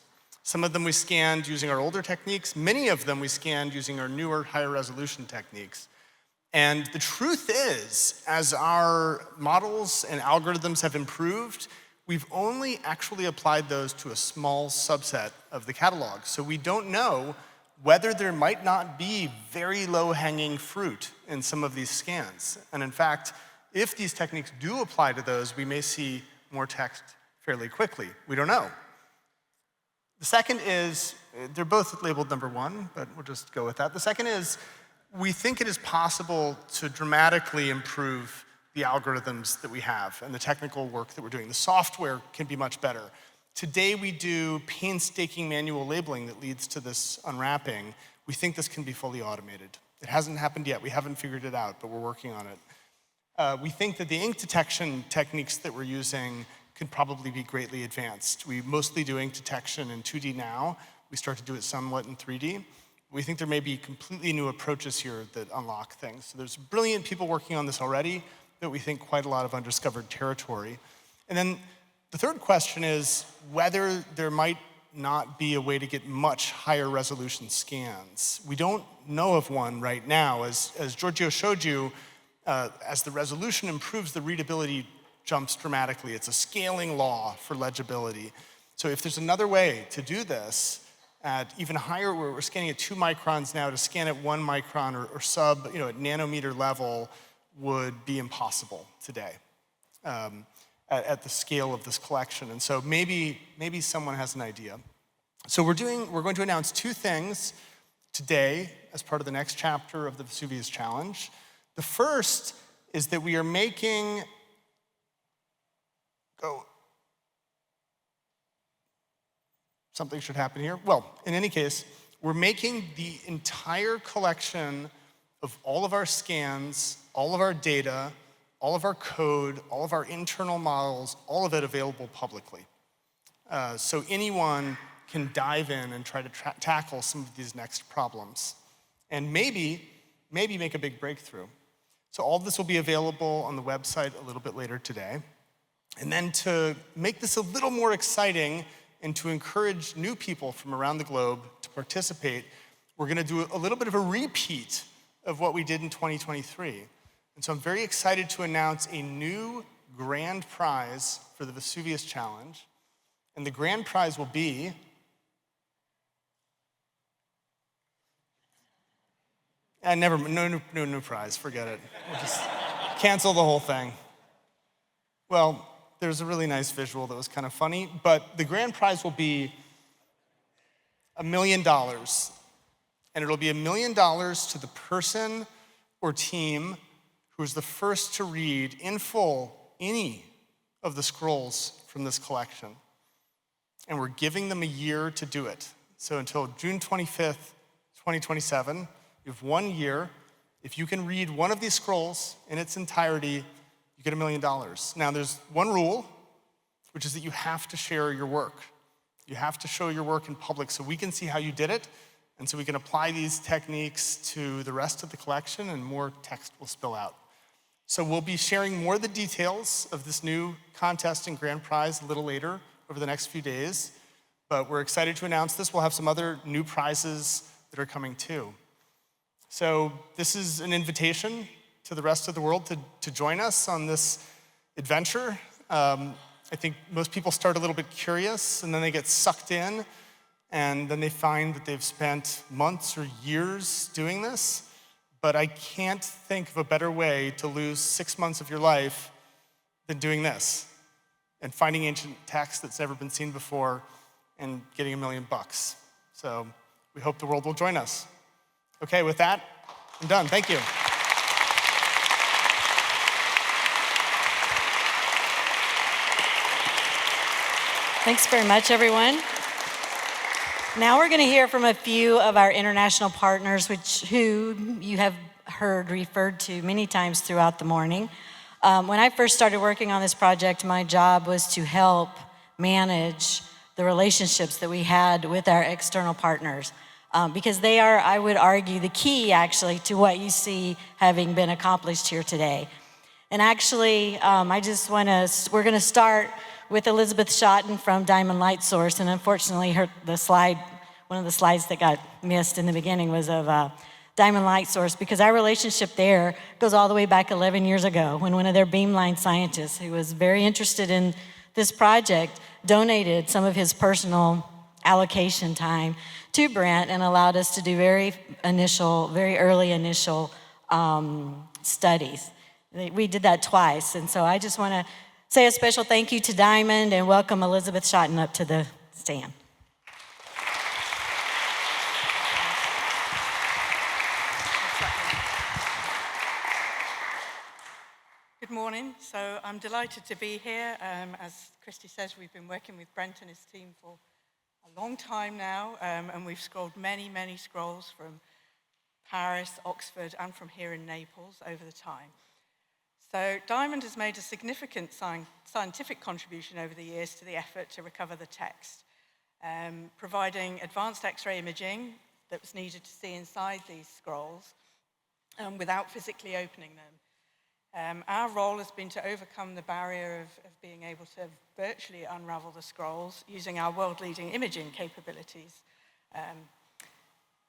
Some of them we scanned using our older techniques. Many of them we scanned using our newer, higher resolution techniques. And the truth is, as our models and algorithms have improved, we've only actually applied those to a small subset of the catalog. So we don't know whether there might not be very low-hanging fruit in some of these scans. And in fact, if these techniques do apply to those, we may see more text fairly quickly. We don't know. The second is, they're both labeled number 1, but we'll just go with that. The second is, we think it is possible to dramatically improve the algorithms that we have and the technical work that we're doing. The software can be much better. Today we do painstaking manual labeling that leads to this unwrapping. We think this can be fully automated. It hasn't happened yet. We haven't figured it out, but we're working on it. We think that the ink detection techniques that we're using could probably be greatly advanced. We mostly do ink detection in 2D now. We start to do it somewhat in 3D. We think there may be completely new approaches here that unlock things. So there's brilliant people working on this already, but we think quite a lot of undiscovered territory. And then the third question is whether there might not be a way to get much higher resolution scans. We don't know of one right now. As Gordio showed you, as the resolution improves, the readability jumps dramatically. It's a scaling law for legibility. So if there's another way to do this at even higher, we're scanning at 2 microns now, to scan at 1 micron or sub, at nanometer level would be impossible today at the scale of this collection. And so maybe someone has an idea. So we're going to announce 2 things today as part of the next chapter of the Vesuvius Challenge. The first is that we are making something should happen here. Well, in any case, we're making the entire collection of all of our scans, all of our data, all of our code, all of our internal models, all of it available publicly. So anyone can dive in and try to tackle some of these next problems. And maybe make a big breakthrough. So all of this will be available on the website a little bit later today. And then to make this a little more exciting and to encourage new people from around the globe to participate, we're going to do a little bit of a repeat of what we did in 2023. And so I'm very excited to announce a new grand prize for the Vesuvius Challenge. And the grand prize will be no prize, forget it. We'll just cancel the whole thing. Well, there's a really nice visual that was kind of funny, but the grand prize will be $1 million. And it'll be $1 million to the person or team who is the first to read in full any of the scrolls from this collection. And we're giving them a year to do it. So until June 25th, 2027, you have 1 year. If you can read one of these scrolls in its entirety, you get $1 million. Now, there's one rule, which is that you have to share your work. You have to show your work in public so we can see how you did it, and so we can apply these techniques to the rest of the collection, and more text will spill out. So we'll be sharing more of the details of this new contest and grand prize a little later over the next few days, but we're excited to announce this. We'll have some other new prizes that are coming too. So this is an invitation to the rest of the world to join us on this adventure. I think most people start a little bit curious, and then they get sucked in, and then they find that they've spent months or years doing this. But I can't think of a better way to lose 6 months of your life than doing this and finding ancient text that's never been seen before and getting $1 million. So we hope the world will join us. Okay, with that, I'm done. Thank you. Thanks very much, everyone. Now we're going to hear from a few of our international partners, who you have heard referred to many times throughout the morning. When I first started working on this project, my job was to help manage the relationships that we had with our external partners, because they are, I would argue, the key actually to what you see having been accomplished here today. And actually, we're going to start with Elizabeth Shotton from Diamond Light Source, and unfortunately one of the slides that got missed in the beginning was of Diamond Light Source, because our relationship there goes all the way back 11 years ago when one of their beamline scientists, who was very interested in this project, donated some of his personal allocation time to Brent and allowed us to do very early initial studies. We did that twice, and so I just want to say a special thank you to Diamond and welcome Elizabeth Shotton up to the stand. Good morning. So I'm delighted to be here. As Christi says, we've been working with Brent and his team for a long time now, and we've scrolled many, many scrolls from Paris, Oxford, and from here in Naples over the time. So Diamond has made a significant scientific contribution over the years to the effort to recover the text, providing advanced X-ray imaging that was needed to see inside these scrolls without physically opening them. Our role has been to overcome the barrier of being able to virtually unravel the scrolls using our world-leading imaging capabilities.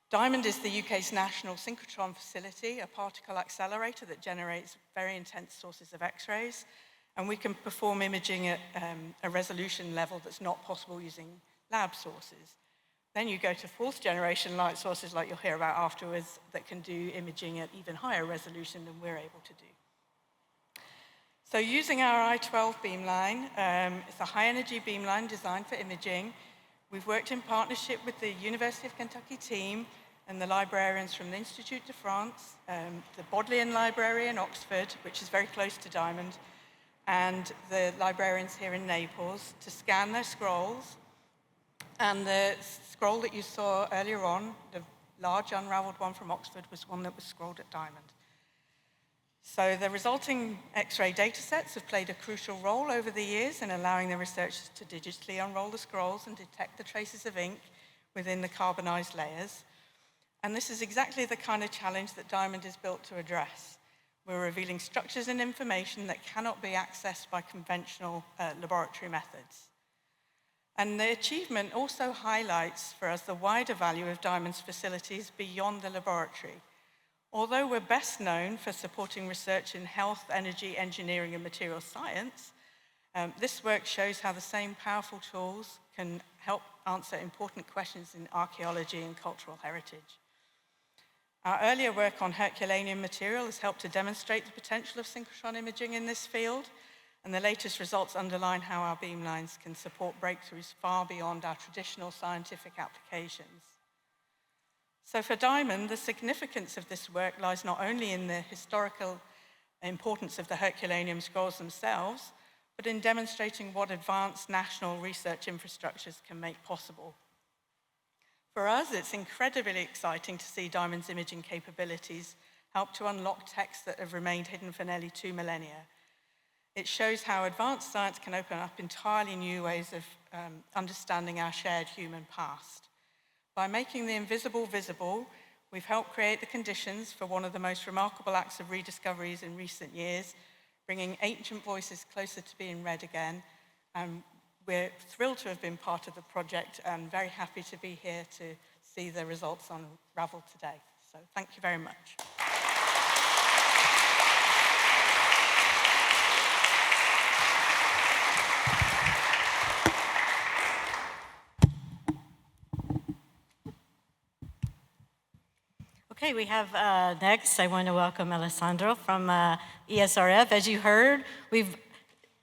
Diamond is the UK's national synchrotron facility, a particle accelerator that generates very intense sources of X-rays, and we can perform imaging at a resolution level that's not possible using lab sources. Then you go to fourth generation light sources, like you'll hear about afterwards, that can do imaging at even higher resolution than we're able to do. So using our I-12 beamline, it's a high-energy beamline designed for imaging. We've worked in partnership with the University of Kentucky team and the librarians from the Institut de France, the Bodleian Library in Oxford, which is very close to Diamond, and the librarians here in Naples to scan their scrolls. And the scroll that you saw earlier on, the large unraveled one from Oxford, was one that was scrolled at Diamond. So the resulting X-ray data sets have played a crucial role over the years in allowing the researchers to digitally unroll the scrolls and detect the traces of ink within the carbonized layers. And this is exactly the kind of challenge that Diamond is built to address. We're revealing structures and information that cannot be accessed by conventional laboratory methods. And the achievement also highlights for us the wider value of Diamond's facilities beyond the laboratory. Although we're best known for supporting research in health, energy, engineering, and material science, this work shows how the same powerful tools can help answer important questions in archaeology and cultural heritage. Our earlier work on Herculaneum material has helped to demonstrate the potential of synchrotron imaging in this field, and the latest results underline how our beamlines can support breakthroughs far beyond our traditional scientific applications. So for Diamond, the significance of this work lies not only in the historical importance of the Herculaneum scrolls themselves, but in demonstrating what advanced national research infrastructures can make possible. For us, it's incredibly exciting to see Diamond's imaging capabilities help to unlock texts that have remained hidden for nearly 2 millennia. It shows how advanced science can open up entirely new ways of understanding our shared human past. By making the invisible visible, we've helped create the conditions for one of the most remarkable acts of rediscoveries in recent years, bringing ancient voices closer to being read again. We're thrilled to have been part of the project and very happy to be here to see the results unravel today. So thank you very much. Okay, we have next, I want to welcome Alessandro from ESRF. As you heard, we've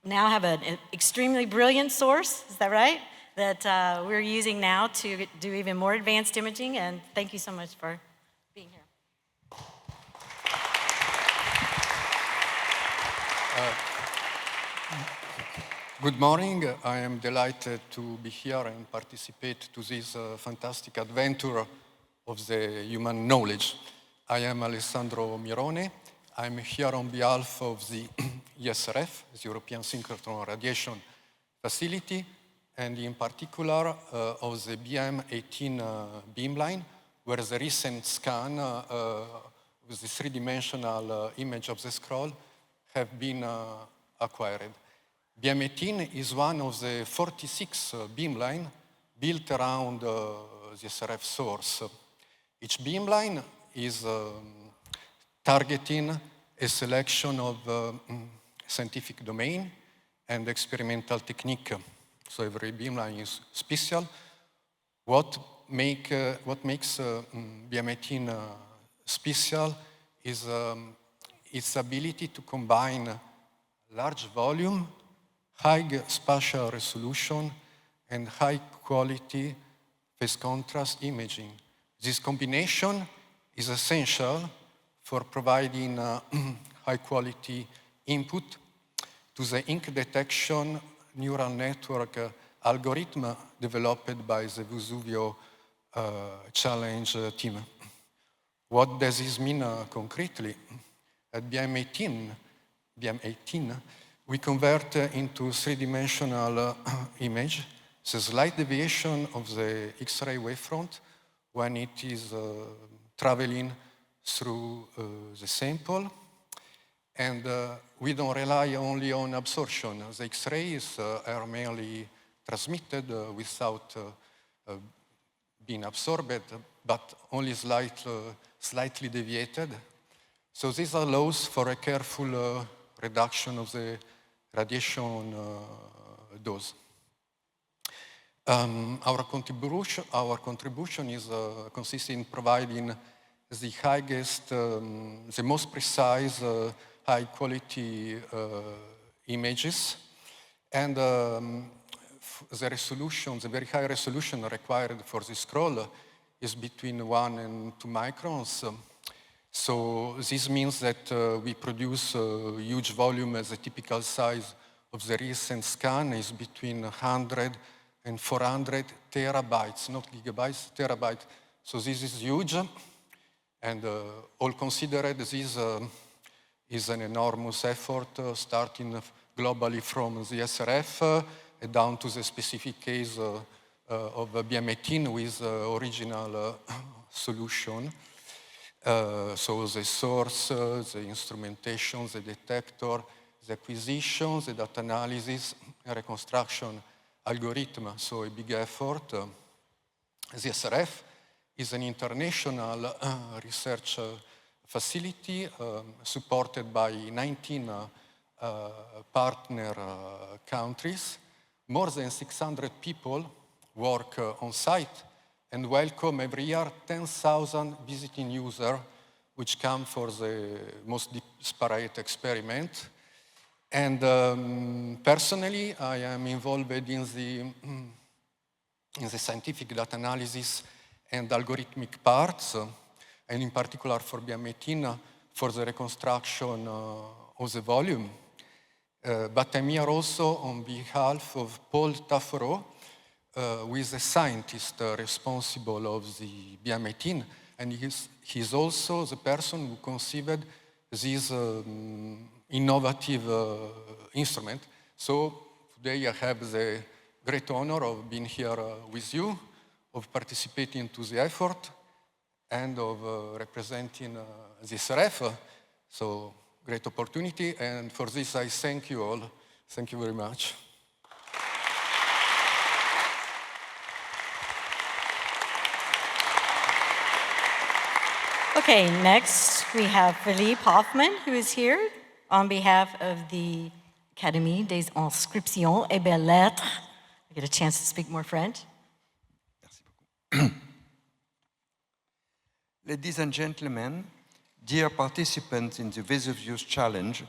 now have an extremely brilliant source, is that right? That we're using now to do even more advanced imaging, and thank you so much for being here. Good morning. I am delighted to be here and participate to this fantastic adventure of the human knowledge. I am Alessandro Mirone. I'm here on behalf of the ESRF, the European Synchrotron Radiation Facility, and in particular of the BM18 beamline, where the recent scan with the three-dimensional image of the scroll have been acquired. BM18 is one of the 46 beamline built around the SRF source. Each beamline is targeting a selection of scientific domain and experimental technique. So every beamline is special. What makes BM18 special is its ability to combine large volume, high spatial resolution, and high quality phase contrast imaging. This combination is essential for providing high quality input to the ink detection neural network algorithm developed by the Vesuvius challenge team. What does this mean concretely? At BM18, we convert into three-dimensional image the slight deviation of the X-ray wavefront when it is traveling through the sample. And we don't rely only on absorption. The X-rays are merely transmitted without being absorbed, but only slightly deviated. So this allows for a careful reduction of the radiation dose. Our contribution is consists in providing the highest, the most precise, high quality images, and the resolution, the very high resolution required for the scroll is between 1 and 2 microns. So this means that we produce a huge volume as a typical size of the recent scan is between 100 and 400 terabytes, not gigabytes, terabytes. So this is huge. And all considered, this is an enormous effort starting globally from the SRF down to the specific case of BM18 with original solution. So the source, the instrumentation, the detector, the acquisition, the data analysis, reconstruction algorithm, so a big effort. The SRF is an international research facility supported by 19 partner countries. More than 600 people work on site and welcome every year 10,000 visiting users which come for the most disparate experiment. And personally, I am involved in the scientific data analysis and algorithmic parts, and in particular for BM18, for the reconstruction of the volume. But I'm here also on behalf of Paul Tafferot, who is a scientist responsible of the BM18, and he's also the person who conceived this innovative instrument. So today I have the great honor of being here with you, of participating to the effort, and of representing this REF. So great opportunity, and for this I thank you all. Thank you very much. Okay, next we have Philippe Hoffmann, who is here on behalf of the Académie des Inscriptions et Belles-Lettres. I get a chance to speak more French. Ladies and gentlemen, dear participants in the Vesuvius Challenge,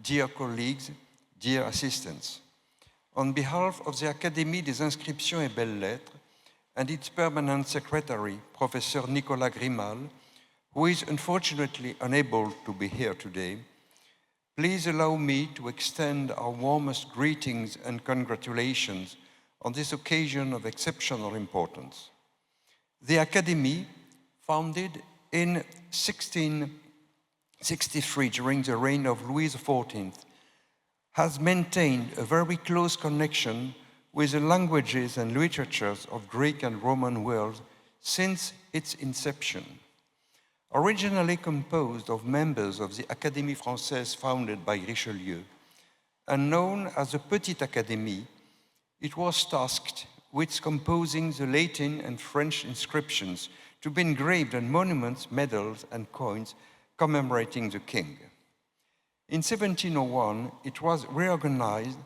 dear colleagues, dear assistants, on behalf of the Académie des Inscriptions et Belles-Lettres and its permanent secretary, Professor Nicolas Grimal, who is unfortunately unable to be here today, please allow me to extend our warmest greetings and congratulations on this occasion of exceptional importance. The Académie, founded in 1663 during the reign of Louis XIV, has maintained a very close connection with the languages and literatures of Greek and Roman world since its inception. Originally composed of members of the Académie Française founded by Richelieu, and known as the Petite Académie, it was tasked with composing the Latin and French inscriptions to be engraved on monuments, medals, and coins commemorating the king. In 1701, it was reorganized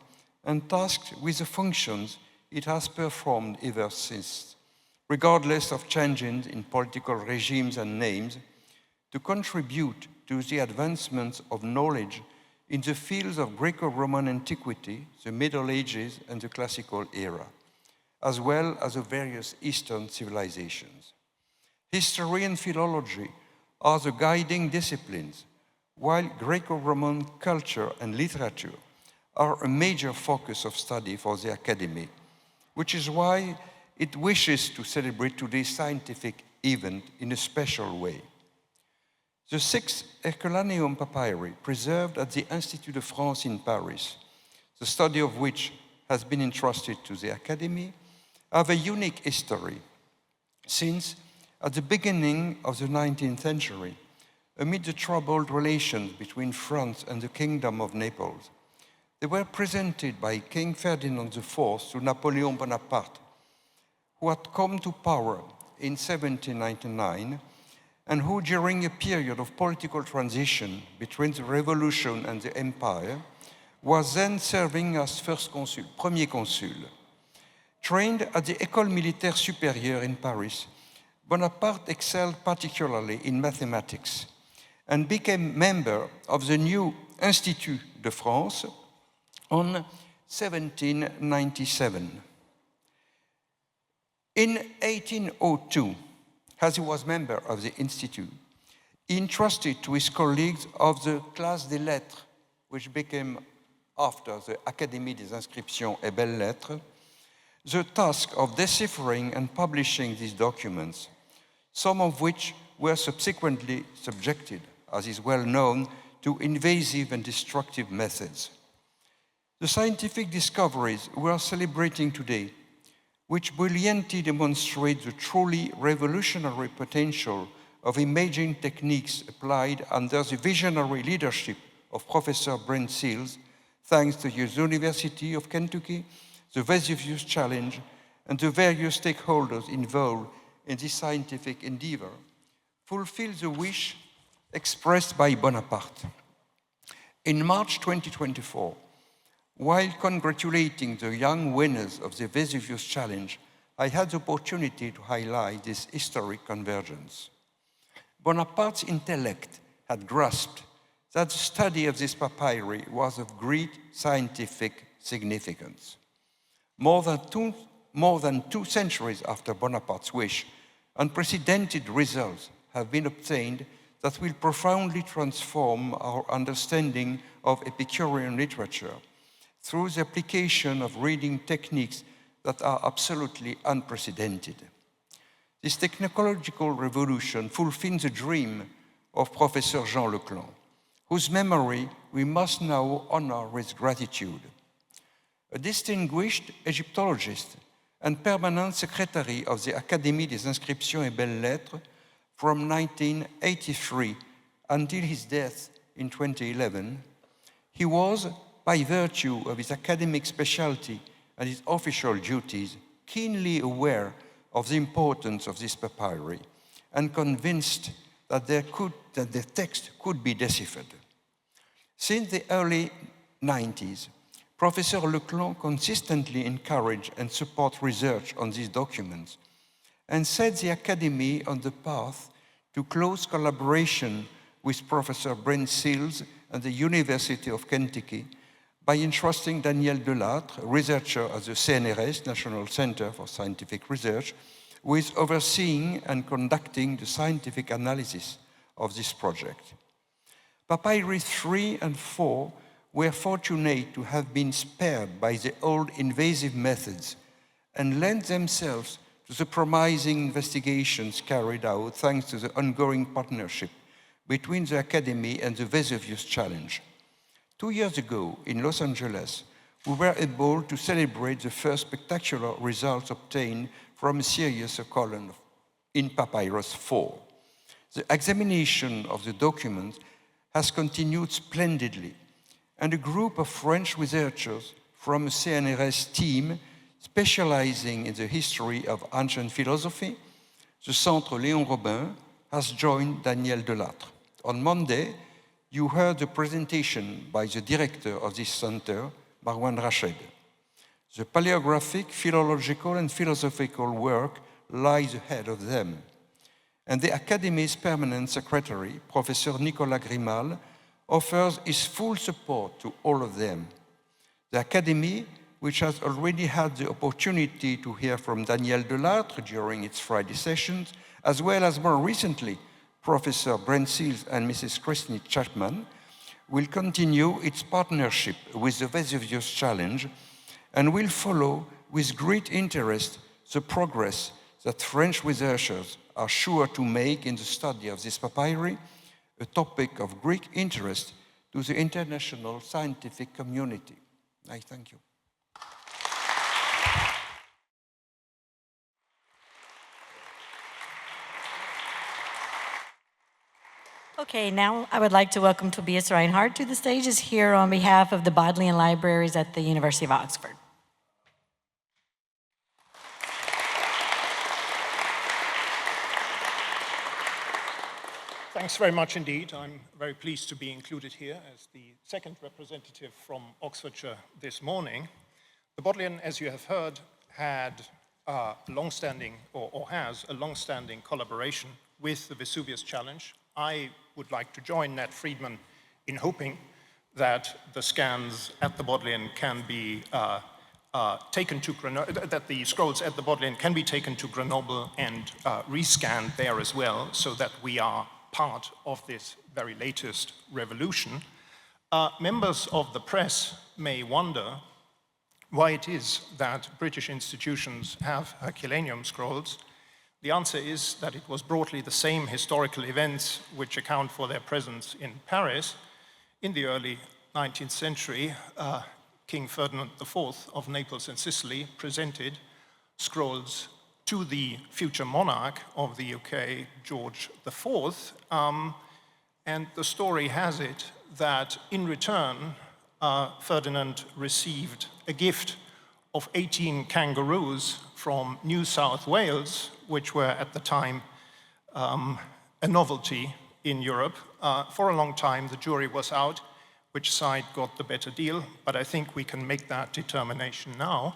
and tasked with the functions it has performed ever since, regardless of changes in political regimes and names, to contribute to the advancement of knowledge in the fields of Greco-Roman antiquity, the Middle Ages, and the Classical era, as well as the various Eastern civilizations. History and philology are the guiding disciplines, while Greco-Roman culture and literature are a major focus of study for the Academy, which is why it wishes to celebrate today's scientific event in a special way. The 6 Herculaneum papyri preserved at the Institut de France in Paris, the study of which has been entrusted to the Academy, have a unique history, since at the beginning of the 19th century, amid the troubled relations between France and the Kingdom of Naples, they were presented by King Ferdinand IV to Napoleon Bonaparte, who had come to power in 1799 and who, during a period of political transition between the revolution and the empire, was then serving as first consul, premier consul. Trained at the École Militaire Supérieure in Paris, Bonaparte excelled particularly in mathematics and became member of the new Institut de France on 1797. In 1802, as he was member of the Institut, he entrusted to his colleagues of the Classe des Lettres, which became after the Académie des Inscriptions et Belles-Lettres, the task of deciphering and publishing these documents, some of which were subsequently subjected, as is well known, to invasive and destructive methods. The scientific discoveries we are celebrating today, which brilliantly demonstrate the truly revolutionary potential of imaging techniques applied under the visionary leadership of Professor Brent, thanks to the University of Kentucky, the Vesuvius Challenge, and the various stakeholders involved in this scientific endeavor, fulfill the wish expressed by Bonaparte. In March 2024, while congratulating the young winners of the Vesuvius Challenge, I had the opportunity to highlight this historic convergence. Bonaparte's intellect had grasped that the study of this papyri was of great scientific significance. More than two centuries after Bonaparte's wish, unprecedented results have been obtained that will profoundly transform our understanding of Epicurean literature through the application of reading techniques that are absolutely unprecedented. This technological revolution fulfills the dream of Professor Jean Leclan, whose memory we must now honor with gratitude. A distinguished Egyptologist and permanent secretary of the Académie des Inscriptions et Belles-Lettres from 1983 until his death in 2011, he was, by virtue of his academic specialty and his official duties, keenly aware of the importance of this papyri and convinced that the text could be deciphered. Since the early 90s, Professor Leclan consistently encouraged and supported research on these documents and set the Academy on the path to close collaboration with Professor Brent and the University of Kentucky by entrusting Daniel Delattre, a researcher at the CNRS, National Center for Scientific Research, with overseeing and conducting the scientific analysis of this project. Papyri 3 and 4 were fortunate to have been spared by the old invasive methods and lent themselves to the promising investigations carried out thanks to the ongoing partnership between the Academy and the Vesuvius Challenge. 2 years ago, in Los Angeles, we were able to celebrate the first spectacular results obtained from a series of columns in Papyrus 4. The examination of the document has continued splendidly, and a group of French researchers from a CNRS team specializing in the history of ancient philosophy, the Centre Léon Robin, has joined Daniel Delattre. On Monday, you heard the presentation by the director of this center, Marwan Rached. The paleographic, philological, and philosophical work lies ahead of them. And the Academy's permanent secretary, Professor Nicolas Grimal, offers his full support to all of them. The Academy, which has already had the opportunity to hear from Daniel Delattre during its Friday sessions, as well as more recently, Professor Brent Seals and Mrs. Christi Chapman, will continue its partnership with the Vesuvius Challenge and will follow with great interest the progress that French researchers are sure to make in the study of this papyri, a topic of great interest to the international scientific community. I thank you. Okay, now I would like to welcome Tobias Reinhardt to the stage. He's here on behalf of the Bodleian Libraries at the University of Oxford. Thanks very much indeed. I'm very pleased to be included here as the second representative from Oxfordshire this morning. The Bodleian, as you have heard, had a long-standing, or has a long-standing collaboration with the Vesuvius Challenge. I would like to join Nat Friedman in hoping that the scans at the Bodleian can be taken to Grenoble, that the scrolls at the Bodleian can be taken to Grenoble and rescanned there as well, so that we are part of this very latest revolution. Members of the press may wonder why it is that British institutions have Herculaneum scrolls. The answer is that it was broadly the same historical events which account for their presence in Paris. In the early 19th century, King Ferdinand IV of Naples and Sicily presented scrolls to the future monarch of the UK, George IV, and the story has it that in return, Ferdinand received a gift of 18 kangaroos from New South Wales, which were at the time a novelty in Europe. For a long time, the jury was out which side got the better deal, but I think we can make that determination now.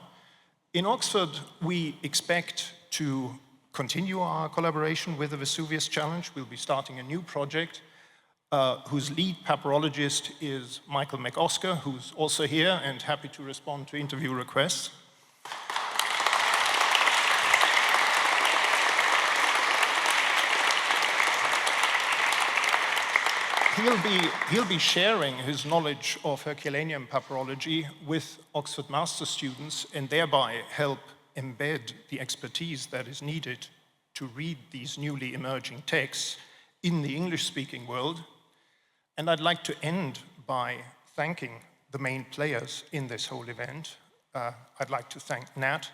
In Oxford, we expect to continue our collaboration with the Vesuvius Challenge. We'll be starting a new project whose lead papyrologist is Michael McOsker, who's also here and happy to respond to interview requests. he'll be sharing his knowledge of Herculaneum papyrology with Oxford master students and thereby help embed the expertise that is needed to read these newly emerging texts in the English-speaking world. And I'd like to end by thanking the main players in this whole event. I'd like to thank Nat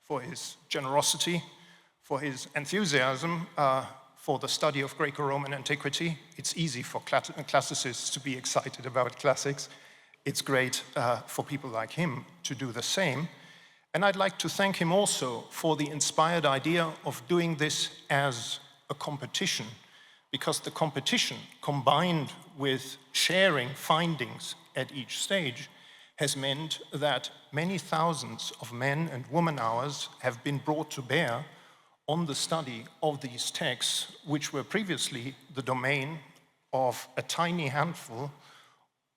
for his generosity, for his enthusiasm, for the study of Greco-Roman antiquity. It's easy for classicists to be excited about classics. It's great for people like him to do the same. And I'd like to thank him also for the inspired idea of doing this as a competition, because the competition, combined with sharing findings at each stage, has meant that many thousands of men and woman hours have been brought to bear on the study of these texts, which were previously the domain of a tiny handful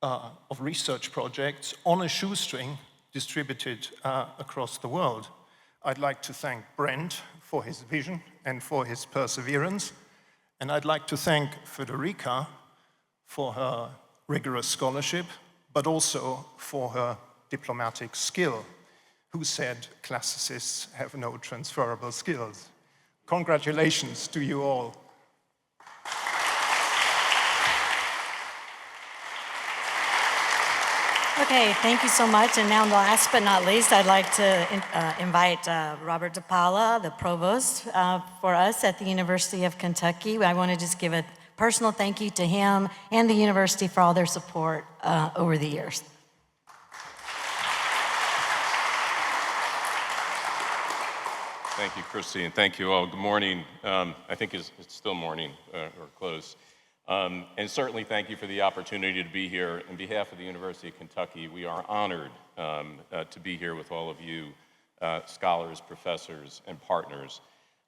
of research projects on a shoestring distributed across the world. I'd like to thank Brent for his vision and for his perseverance. And I'd like to thank Federica for her rigorous scholarship, but also for her diplomatic skill. Who said classicists have no transferable skills? Congratulations to you all. Okay, thank you so much. And now, last but not least, I'd like to invite Robert DePaula, the provost for us at the University of Kentucky. I want to just give a personal thank you to him and the university for all their support over the years. Thank you, Christi, and thank you all. Good morning. I think it's still morning or close. And certainly thank you for the opportunity to be here. On behalf of the University of Kentucky, we are honored to be here with all of you, scholars, professors, and partners.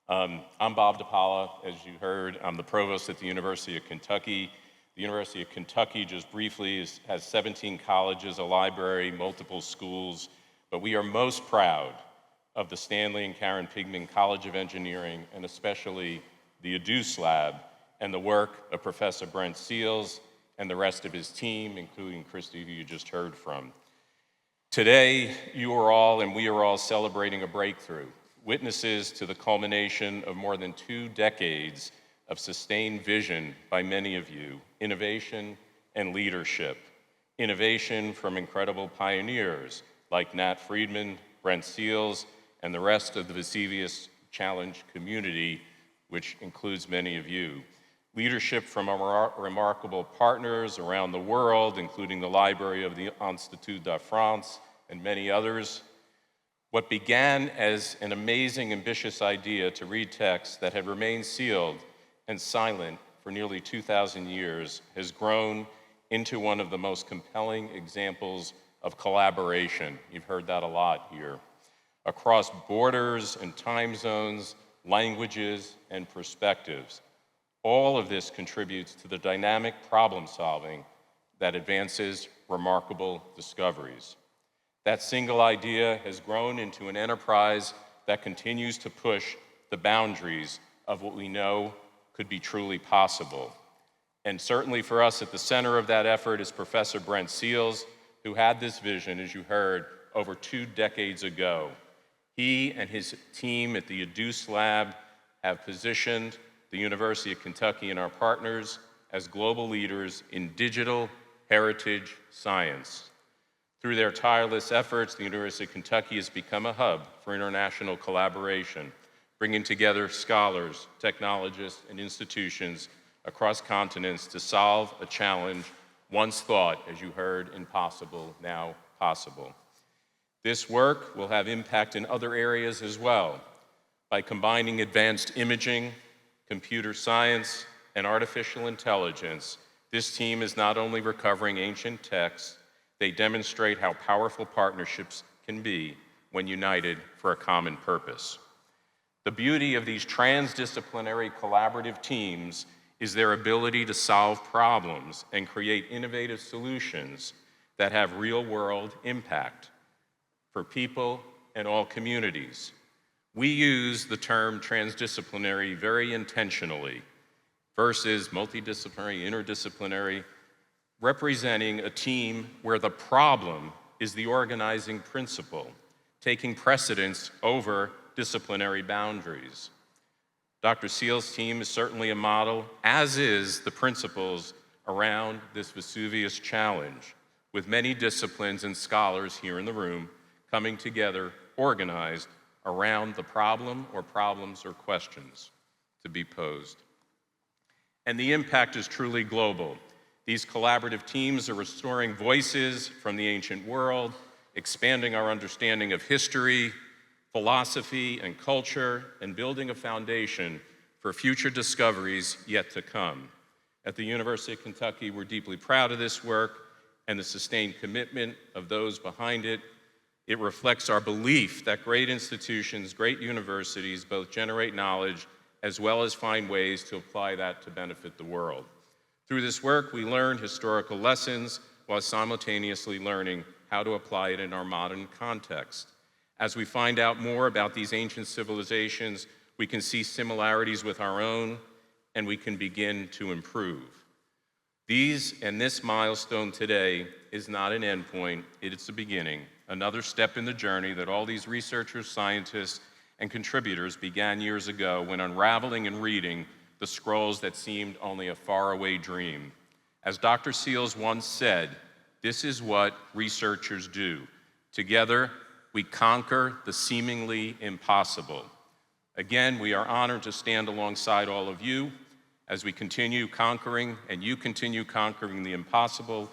I'm Bob DePaula, as you heard. I'm the provost at the University of Kentucky. The University of Kentucky, just briefly, has 17 colleges, a library, multiple schools, but we are most proud of the Stanley and Karen Pigman College of Engineering, and especially the Aduse Lab, and the work of Professor Brent Seals and the rest of his team, including Christi, who you just heard from. Today, you are all, and we are all, celebrating a breakthrough, witnesses to the culmination of more than 2 decades of sustained vision by many of you, innovation and leadership. Innovation from incredible pioneers like Nat Friedman, Brent Seals, and the rest of the Vesuvius Challenge community, which includes many of you. Leadership from our remarkable partners around the world, including the Library of the Institut de France and many others. What began as an amazing, ambitious idea to read texts that had remained sealed and silent for nearly 2,000 years has grown into one of the most compelling examples of collaboration. You've heard that a lot here. Across borders and time zones, languages and perspectives. All of this contributes to the dynamic problem solving that advances remarkable discoveries. That single idea has grown into an enterprise that continues to push the boundaries of what we know could be truly possible. And certainly for us, at the center of that effort is Professor Brent Seals, who had this vision, as you heard, over 2 decades ago. He and his team at the Aduse Lab have positioned the University of Kentucky and our partners as global leaders in digital heritage science. Through their tireless efforts, the University of Kentucky has become a hub for international collaboration, bringing together scholars, technologists, and institutions across continents to solve a challenge once thought, as you heard, impossible, now possible. This work will have impact in other areas as well. By combining advanced imaging, computer science, and artificial intelligence, this team is not only recovering ancient texts, they demonstrate how powerful partnerships can be when united for a common purpose. The beauty of these transdisciplinary collaborative teams is their ability to solve problems and create innovative solutions that have real-world impact for people and all communities. We use the term transdisciplinary very intentionally. versus multidisciplinary, interdisciplinary, representing a team where the problem is the organizing principle, taking precedence over disciplinary boundaries. Dr. Seal's team is certainly a model, as is the principles around this Vesuvius challenge, with many disciplines and scholars here in the room coming together, organized around the problem or problems or questions to be posed. And the impact is truly global. These collaborative teams are restoring voices from the ancient world, expanding our understanding of history, philosophy, and culture, and building a foundation for future discoveries yet to come. At the University of Kentucky, we're deeply proud of this work and the sustained commitment of those behind it. It reflects our belief that great institutions, great universities, both generate knowledge as well as find ways to apply that to benefit the world. Through this work, we learn historical lessons while simultaneously learning how to apply it in our modern context. As we find out more about these ancient civilizations, we can see similarities with our own, and we can begin to improve. This milestone today is not an endpoint, it is the beginning, another step in the journey that all these researchers, scientists, and contributors began years ago when unraveling and reading the scrolls that seemed only a faraway dream. As Dr. Seals once said, this is what researchers do. Together, we conquer the seemingly impossible. Again, we are honored to stand alongside all of you as we continue conquering, and you continue conquering the impossible,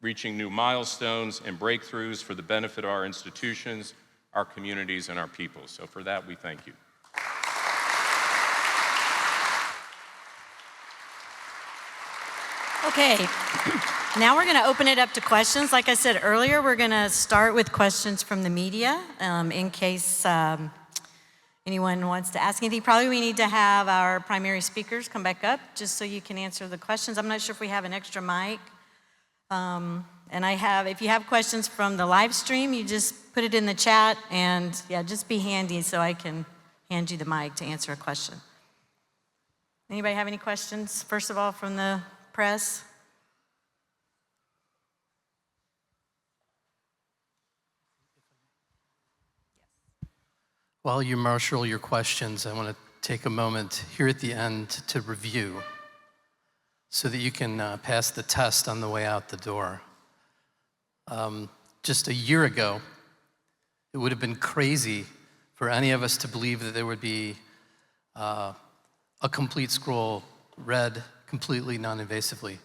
reaching new milestones and breakthroughs for the benefit of our institutions, our communities, and our people. So for that, we thank you. Okay, now we're going to open it up to questions. Like I said earlier, we're going to start with questions from the media in case anyone wants to ask anything. Probably we need to have our primary speakers come back up just so you can answer the questions. I'm not sure if we have an extra mic. And if you have questions from the live stream, you just put it in the chat and yeah, just be handy so I can hand you the mic to answer a question. Anybody have any questions, first of all, from the press? While you marshal your questions, I want to take a moment here at the end to review so that you can pass the test on the way out the door. Just a year ago, it would have been crazy for any of us to believe that there would be a complete scroll read completely non-invasively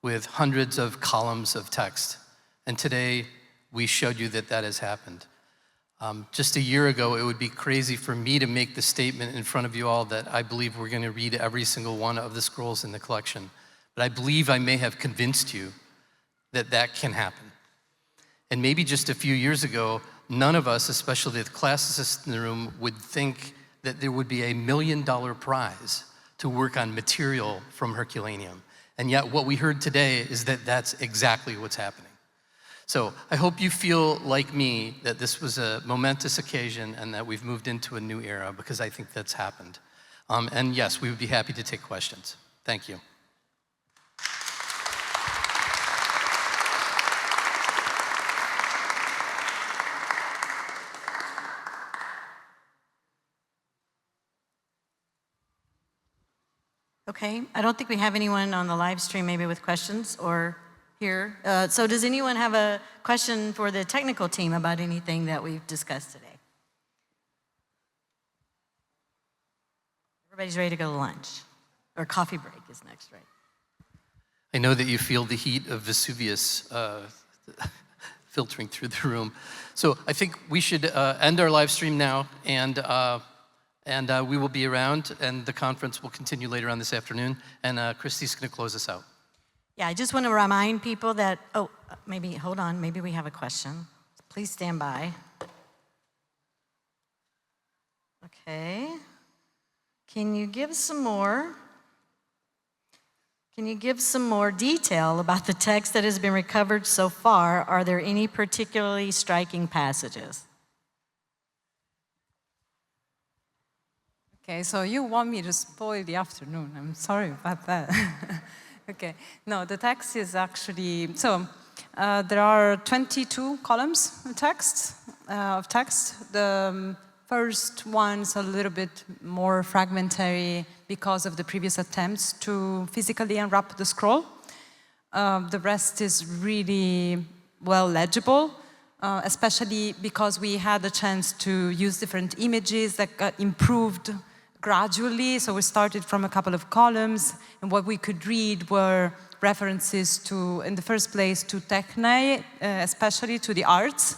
with hundreds of columns of text. And today, we showed you that that has happened. Just a year ago, it would be crazy for me to make the statement in front of you all that I believe we're going to read every single one of the scrolls in the collection. But I believe I may have convinced you that that can happen. And maybe just a few years ago, none of us, especially the classicists in the room, would think that there would be $1 million prize to work on material from Herculaneum. And yet what we heard today is that that's exactly what's happening. So I hope you feel like me that this was a momentous occasion and that we've moved into a new era, because I think that's happened. And yes, we would be happy to take questions. Thank you. Okay, I don't think we have anyone on the live stream maybe with questions or here. So does anyone have a question for the technical team about anything that we've discussed today? Everybody's ready to go to lunch, or coffee break is next, right? I know that you feel the heat of Vesuvius filtering through the room. So I think we should end our live stream now, and we will be around, and the conference will continue later on this afternoon, and Christi's going to close us out. Yeah, I just want to remind people that, maybe, hold on, maybe we have a question. Please stand by. Okay. Can you give some more detail about the text that has been recovered so far? Are there any particularly striking passages? Okay, so you want me to spoil the afternoon. I'm sorry about that. Okay, no, the text is actually, so there are 22 columns of text. The first one's a little bit more fragmentary because of the previous attempts to physically unwrap the scroll. The rest is really well legible, especially because we had the chance to use different images that got improved gradually. So we started from a couple of columns, and what we could read were references to, in the first place, to techne, especially to the arts.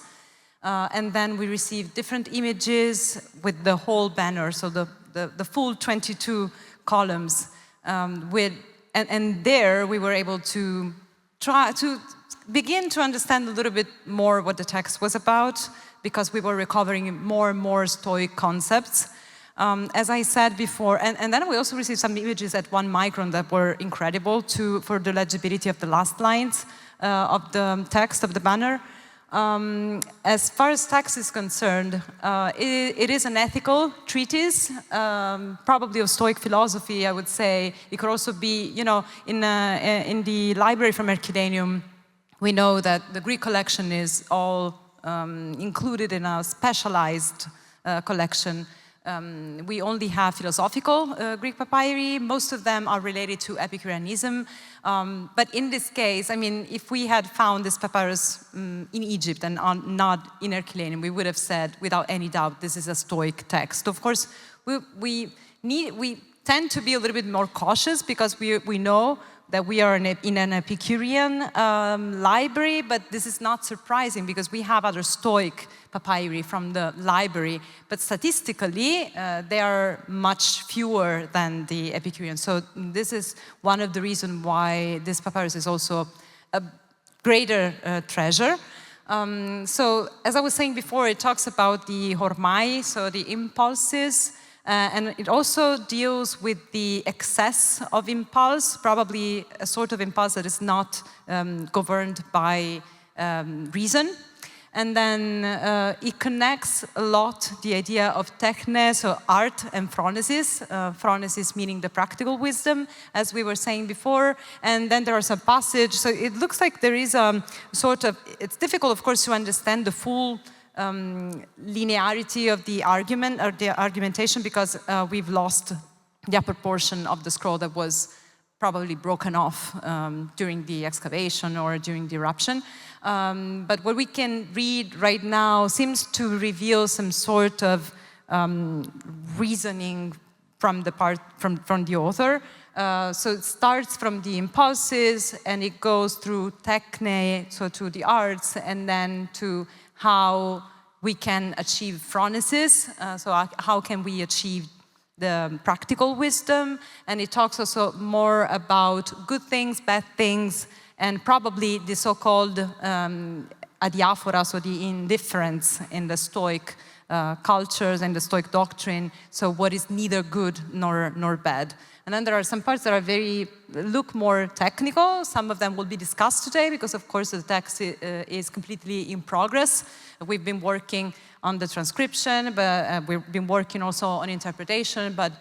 And then we received different images with the whole banner, so the full 22 columns. And there we were able to try to begin to understand a little bit more what the text was about, because we were recovering more and more Stoic concepts. As I said before, and then we also received some images at 1 micron that were incredible for the legibility of the last lines of the text of the banner. As far as text is concerned, it is an ethical treatise, probably of Stoic philosophy, I would say. It could also be, you know, in the library from Herculaneum, we know that the Greek collection is all included in a specialized collection. We only have philosophical Greek papyri. Most of them are related to Epicureanism. But in this case, I mean, if we had found this papyrus in Egypt and not in Herculaneum, we would have said, without any doubt, this is a Stoic text. Of course, we tend to be a little bit more cautious because we know that we are in an Epicurean library, but this is not surprising because we have other Stoic papyri from the library, but statistically, they are much fewer than the Epicurean. So this is one of the reasons why this papyrus is also a greater treasure. So as I was saying before, it talks about the hormai, so the impulses, and it also deals with the excess of impulse, probably a sort of impulse that is not governed by reason. And then it connects a lot the idea of techne, so art, and phronesis. Phronesis meaning the practical wisdom, as we were saying before. And then there are some passages. So it looks like there is a sort of, it's difficult, of course, to understand the full linearity of the argument or the argumentation because we've lost the upper portion of the scroll that was probably broken off during the excavation or during the eruption. But what we can read right now seems to reveal some sort of reasoning from the author. So it starts from the impulses and it goes through techne, so to the arts, and then to how we can achieve phronesis, so how can we achieve the practical wisdom, and it talks also more about good things, bad things, and probably the so-called adiaphora, so the indifference in the Stoic cultures and the Stoic doctrine, so what is neither good nor bad. And then there are some parts that are look more technical. Some of them will be discussed today because, of course, the text is completely in progress. We've been working on the transcription, but we've been working also on interpretation, but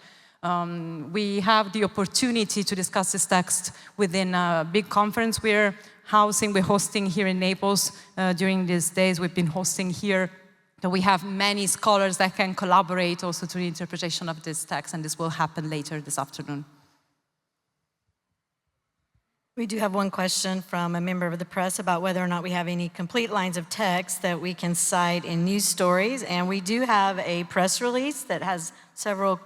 we have the opportunity to discuss this text within a big conference we're hosting here in Naples during these days. We've been hosting here. So we have many scholars that can collaborate also to the interpretation of this text, and this will happen later this afternoon. We do have one question from a member of the press about whether or not we have any complete lines of text that we can cite in news stories, and we do have a press release that has several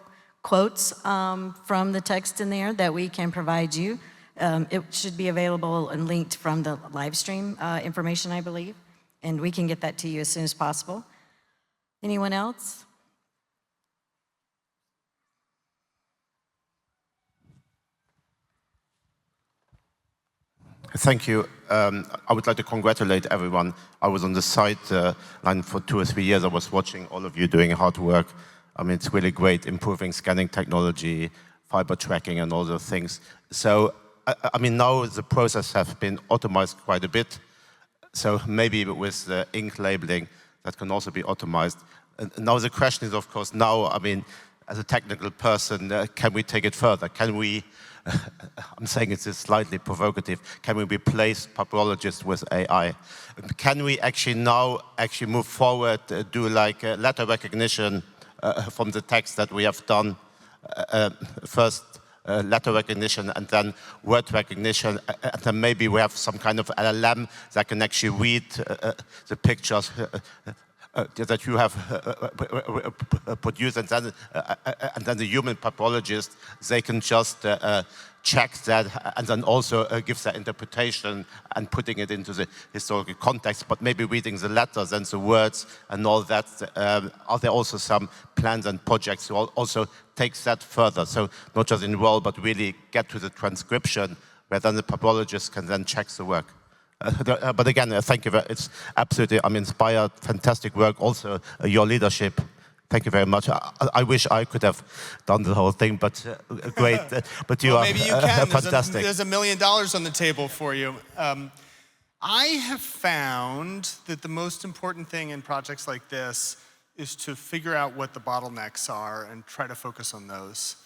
quotes from the text in there that we can provide you. It should be available and linked from the live stream information, I believe, and we can get that to you as soon as possible. Anyone else? Thank you. I would like to congratulate everyone. I was on the sideline for 2 or 3 years. I was watching all of you doing hard work. I mean, it's really great, improving scanning technology, fiber tracking, and all those things. So, I mean, now the process has been automized quite a bit. So maybe with the ink labeling, that can also be automized. And now the question is, of course, now, I mean, as a technical person, can we take it further? Can we, I'm saying it's slightly provocative, can we replace papyrologists with AI? Can we actually now move forward, do like letter recognition from the text that we have done, first letter recognition and then word recognition, and then maybe we have some kind of LLM that can actually read the pictures that you have produced, and then the human papyrologist, they can just check that and then also give their interpretation and putting it into the historical context, but maybe reading the letters and the words and all that. Are there also some plans and projects to also take that further? So not just enroll, but really get to the transcription where then the papyrologist can then check the work. But again, thank you. It's absolutely, I'm inspired, fantastic work, also your leadership. Thank you very much. I wish I could have done the whole thing, but great. But you well, are maybe you can. Fantastic. There's $1 million on the table for you. I have found that the most important thing in projects like this is to figure out what the bottlenecks are and try to focus on those.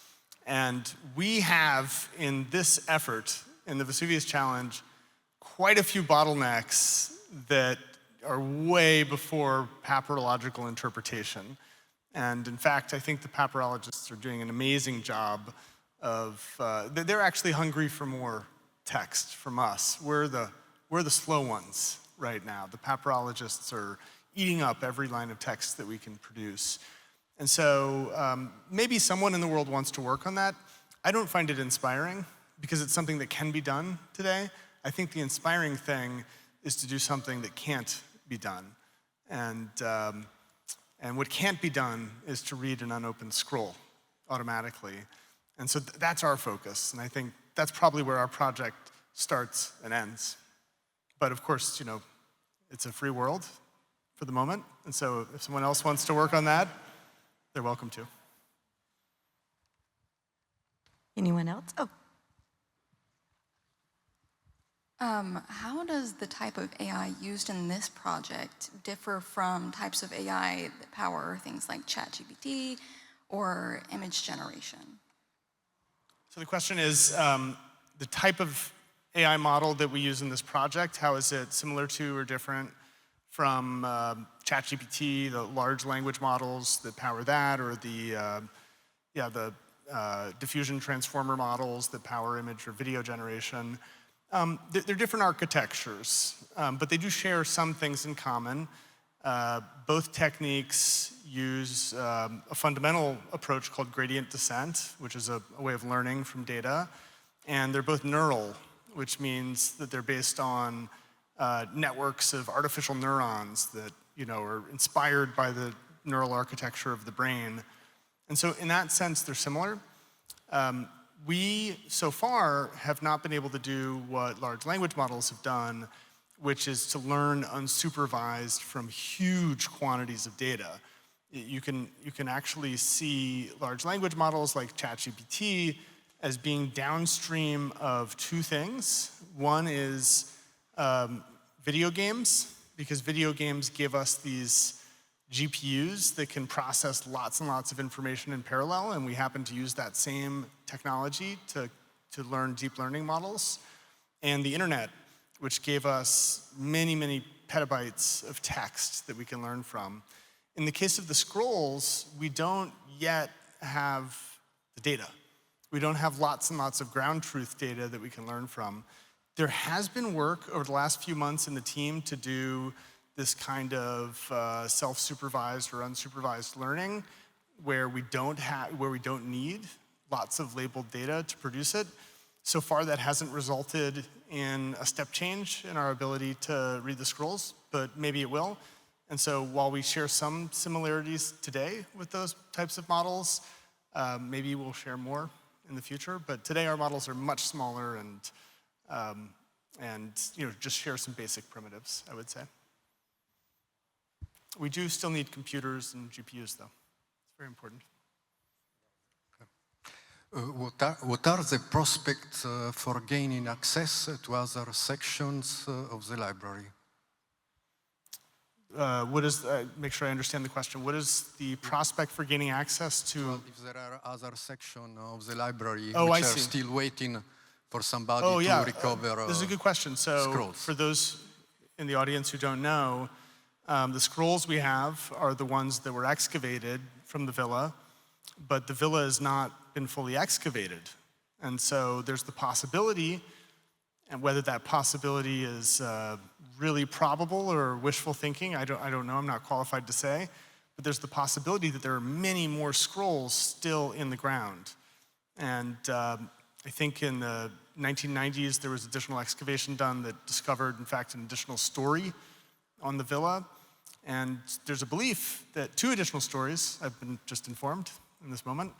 And we have, in this effort, in the Vesuvius Challenge, quite a few bottlenecks that are way before papyrological interpretation. And in fact, I think the papyrologists are doing an amazing job of, they're actually hungry for more text from us. We're the slow ones right now. The papyrologists are eating up every line of text that we can produce. And so maybe someone in the world wants to work on that. I don't find it inspiring because it's something that can be done today. I think the inspiring thing is to do something that can't be done. And what can't be done is to read an unopened scroll automatically. And so that's our focus. And I think that's probably where our project starts and ends. But of course, you know, it's a free world for the moment. And so if someone else wants to work on that, they're welcome to. Anyone else? Oh. How does the type of AI used in this project differ from types of AI that power things like ChatGPT or image generation? So the question is, the type of AI model that we use in this project, how is it similar to or different from ChatGPT, the large language models that power that, or the diffusion transformer models that power image or video generation? They're different architectures, but they do share some things in common. Both techniques use a fundamental approach called gradient descent, which is a way of learning from data. And they're both neural, which means that they're based on networks of artificial neurons that, you know, are inspired by the neural architecture of the brain. And so in that sense, they're similar. We, so far, have not been able to do what large language models have done, which is to learn unsupervised from huge quantities of data. You can actually see large language models like ChatGPT as being downstream of two things. One is video games, because video games give us these GPUs that can process lots and lots of information in parallel, and we happen to use that same technology to learn deep learning models. And the internet, which gave us many, many petabytes of text that we can learn from. In the case of the scrolls, we don't yet have the data. We don't have lots and lots of ground truth data that we can learn from. There has been work over the last few months in the team to do this kind of self-supervised or unsupervised learning where we don't need lots of labeled data to produce it. So far, that hasn't resulted in a step change in our ability to read the scrolls, but maybe it will. And so while we share some similarities today with those types of models, maybe we'll share more in the future. But today, our models are much smaller and you know, just share some basic primitives, I would say. We do still need computers and GPUs, though. It's very important. What are the prospects for gaining access to other sections of the library? What is, make sure I understand the question, what is the prospect for gaining access to? Well, if there are other sections of the library Oh, which I are see. still waiting for somebody Oh, yeah. to recover This is a good question. So scrolls. for those in the audience who don't know, the scrolls we have are the ones that were excavated from the villa, but the villa has not been fully excavated. And so there's the possibility, and whether that possibility is really probable or wishful thinking, I don't know, I'm not qualified to say, but there's the possibility that there are many more scrolls still in the ground. And I think in the 1990s, there was additional excavation done that discovered, in fact, an additional story on the villa. And there's a belief that 2 additional stories, I've been just informed in this moment.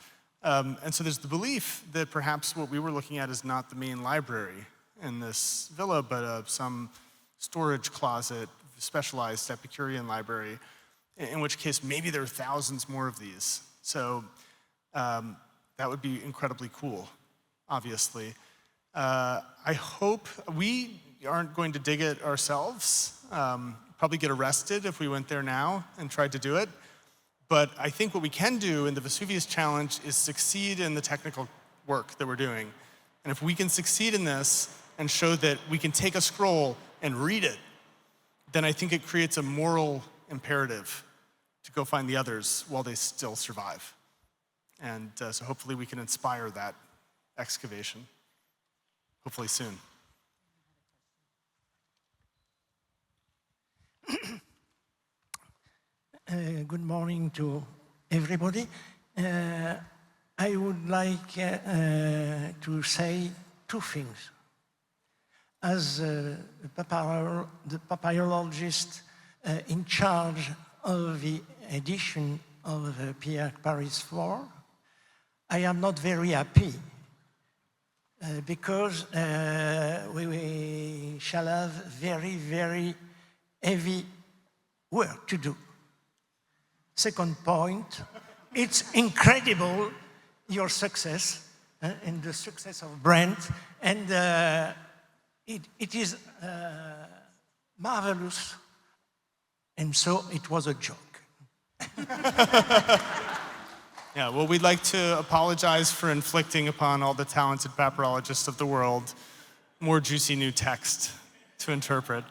And so there's the belief that perhaps what we were looking at is not the main library in this villa, but some storage closet, specialized Epicurean library, in which case maybe there are thousands more of these. So that would be incredibly cool, obviously. I hope we aren't going to dig it ourselves. Probably get arrested if we went there now and tried to do it. But I think what we can do in the Vesuvius Challenge is succeed in the technical work that we're doing. And if we can succeed in this and show that we can take a scroll and read it, then I think it creates a moral imperative to go find the others while they still survive. And so hopefully we can inspire that excavation, hopefully soon. Good morning to everybody. I would like to say 2 things. As the papyrologist in charge of the edition of the PHerc Paris 4, I am not very happy because we shall have very, very heavy work to do. Second point, it's incredible your success and the success of Brent, and it is marvelous, and so it was a joke. Yeah, well, we'd like to apologize for inflicting upon all the talented papyrologists of the world more juicy new text to interpret.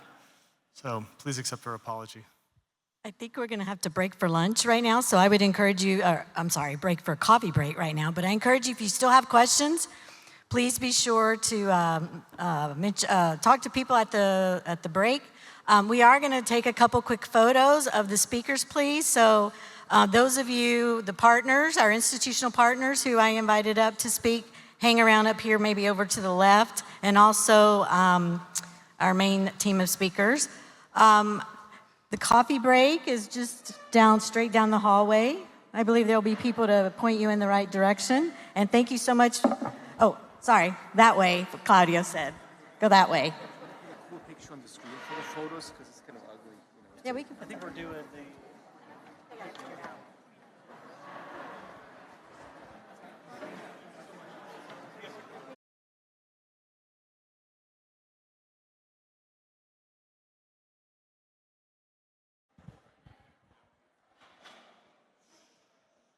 So please accept our apology. I think we're going to have to break for lunch right now, so I would encourage you, break for a coffee break right now, but I encourage you, if you still have questions, please be sure to talk to people at the break. We are going to take a couple quick photos of the speakers, please. So those of you, the partners, our institutional partners who I invited up to speak, hang around up here, maybe over to the left, and also our main team of speakers. The coffee break is just straight down the hallway. I believe there'll be people to point you in the right direction. And thank you so much. Oh, sorry, that way, Claudio said. Go that way. Cool picture on the screen for the photos, because it's kind of ugly. Yeah, we can. I think we're doing the...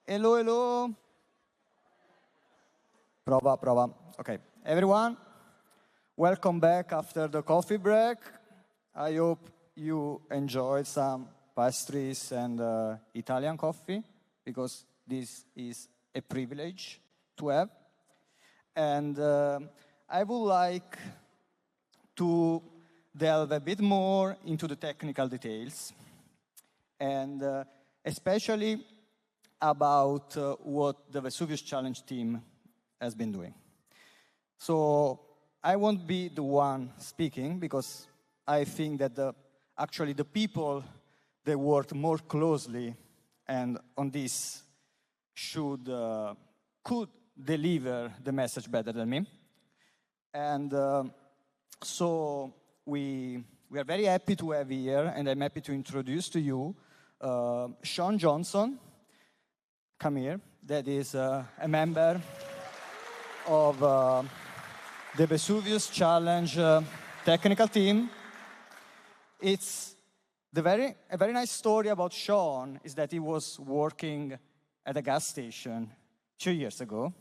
Hello, hello. Prova, prova. Okay, everyone, welcome back after the coffee break. I hope you enjoyed some pastries and Italian coffee, because this is a privilege to have. And I would like to delve a bit more into the technical details, and especially about what the Vesuvius Challenge team has been doing. So I won't be the one speaking, because I think that actually the people that work more closely and on this could deliver the message better than me. And so we are very happy to have here, and I'm happy to introduce to you Sean Johnson. Come here. That is a member of the Vesuvius Challenge technical team. It's A very nice story about Sean is that he was working at a gas station 2 years ago.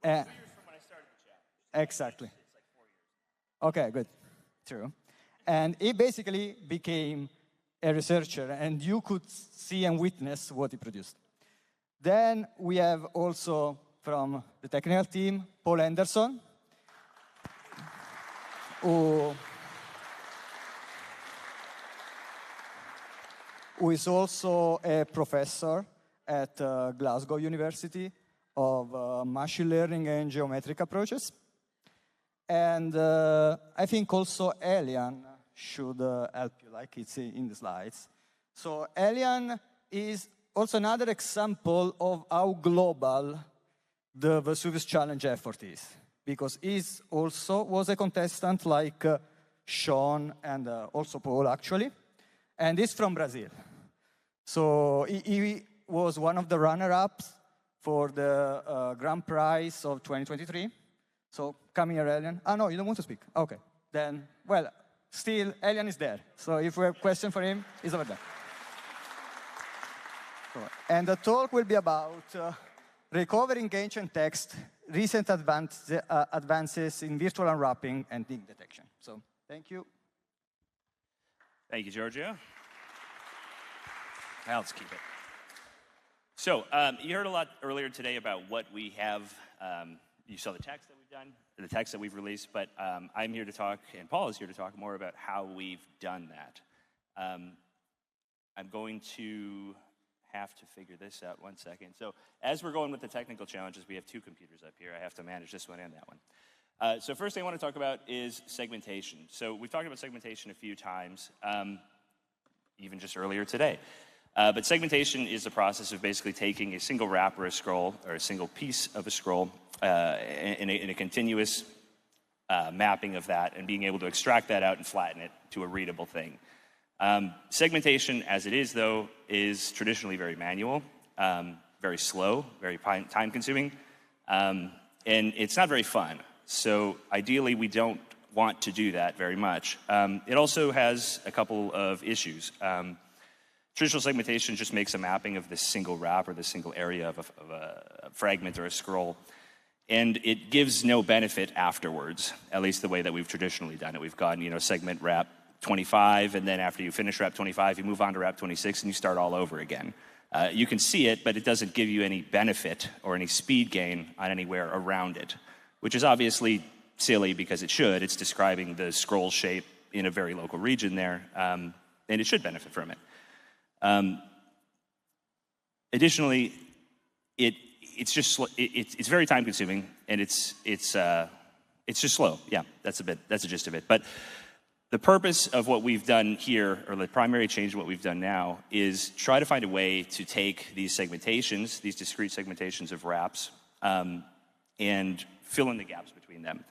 2 years from when I started the challenge. Exactly. It's like 4 years. Okay, good. True. And he basically became a researcher, and you could see and witness what he produced. Then we have also from the technical team, Paul Henderson, who is also a professor at Glasgow University of machine learning and geometric approaches. And I think also Elian should help you, like it's in the slides. So Elian is also another example of how global the Vesuvius challenge effort is, because he also was a contestant like Sean and also Paul, actually, and he's from Brazil. So he was one of the runner-ups for the Grand Prize of 2023. So come here, Elian. Ah, no, you don't want to speak. Okay. Then, well, still, Elian is there. So if we have a question for him, he's over there. And the talk will be about recovering ancient text, recent advances in virtual unwrapping and link detection. So thank you. Thank you, Giorgio. Now let's keep it. So you heard a lot earlier today about what we have. You saw the text that we've done, the text that we've released, but I'm here to talk, and Paul is here to talk more about how we've done that. I'm going to have to figure this out 1 second. So as we're going with the technical challenges, we have 2 computers up here. I have to manage this one and that one. So first thing I want to talk about is segmentation. So we've talked about segmentation a few times, even just earlier today. But segmentation is the process of basically taking a single wrap or a scroll, or a single piece of a scroll, in a continuous mapping of that, and being able to extract that out and flatten it to a readable thing. Segmentation, as it is, though, is traditionally very manual, very slow, very time-consuming, and it's not very fun. So ideally, we don't want to do that very much. It also has a couple of issues. Traditional segmentation just makes a mapping of this single wrap or this single area of a fragment or a scroll, and it gives no benefit afterwards, at least the way that we've traditionally done it. We've gone, segment wrap 25, and then after you finish wrap 25, you move on to wrap 26, and you start all over again. You can see it, but it doesn't give you any benefit or any speed gain on anywhere around it, which is obviously silly because it should. It's describing the scroll shape in a very local region there, and it should benefit from it. Additionally, it's very time consuming, and it's just slow. Yeah, that's the gist of it. But the purpose of what we've done here, or the primary change in what we've done now, is try to find a way to take these segmentations, these discrete segmentations of wraps, and fill in the gaps between them.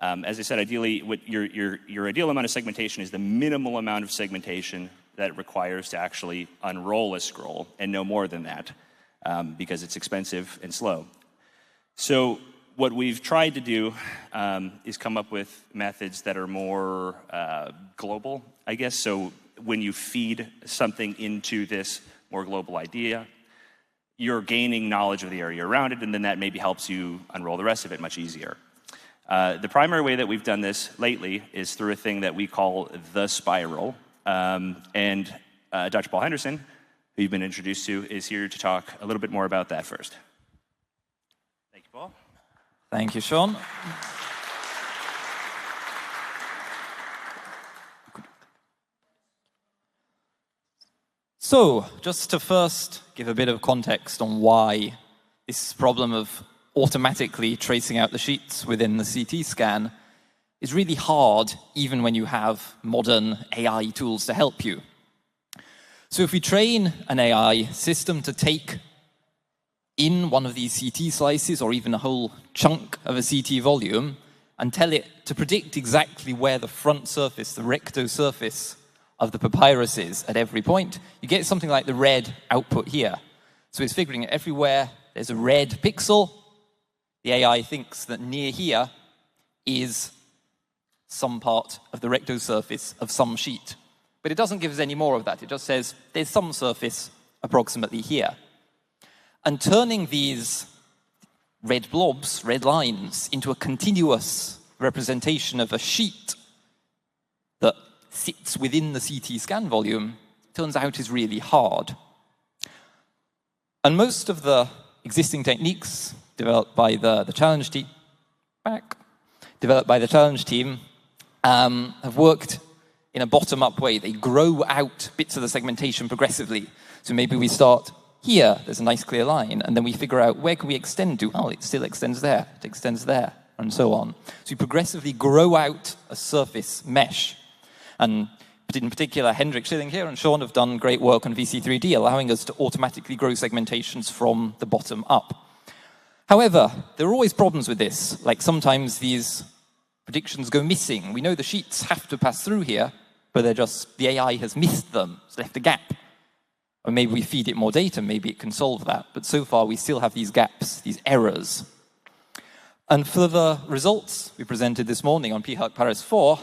As I said, ideally, what your ideal amount of segmentation is the minimal amount of segmentation that it requires to actually unroll a scroll, and no more than that, because it's expensive and slow. So what we've tried to do is come up with methods that are more global, I guess. So when you feed something into this more global idea, you're gaining knowledge of the area around it, and then that maybe helps you unroll the rest of it much easier. The primary way that we've done this lately is through a thing that we call the spiral. And Dr. Paul Henderson, who you've been introduced to, is here to talk a little bit more about that first. Thank you, Paul. Thank you, Sean. So, just to first give a bit of context on why this problem of automatically tracing out the sheets within the CT scan is really hard, even when you have modern AI tools to help you. So if we train an AI system to take in one of these CT slices, or even a whole chunk of a CT volume, and tell it to predict exactly where the front surface, the recto surface of the papyrus is at every point, you get something like the red output here. So it's figuring that everywhere there's a red pixel, the AI thinks that near here is some part of the recto surface of some sheet. But it doesn't give us any more of that. It just says there's some surface approximately here. And turning these red blobs, red lines, into a continuous representation of a sheet that sits within the CT scan volume, turns out is really hard. And most of the existing techniques developed by the challenge team, have worked in a bottom-up way. They grow out bits of the segmentation progressively. So maybe we start here, there's a nice clear line, and then we figure out where can we extend to? Oh, it still extends there, it extends there, and so on. So we progressively grow out a surface mesh. And in particular, Hendrik Schilling here and Sean have done great work on VC3D, allowing us to automatically grow segmentations from the bottom up. However, there are always problems with this. Like sometimes these predictions go missing. We know the sheets have to pass through here, but they're just, the AI has missed them. It's left a gap. Or maybe we feed it more data, maybe it can solve that. But so far, we still have these gaps, these errors. And for the results we presented this morning on PHerc Paris 4,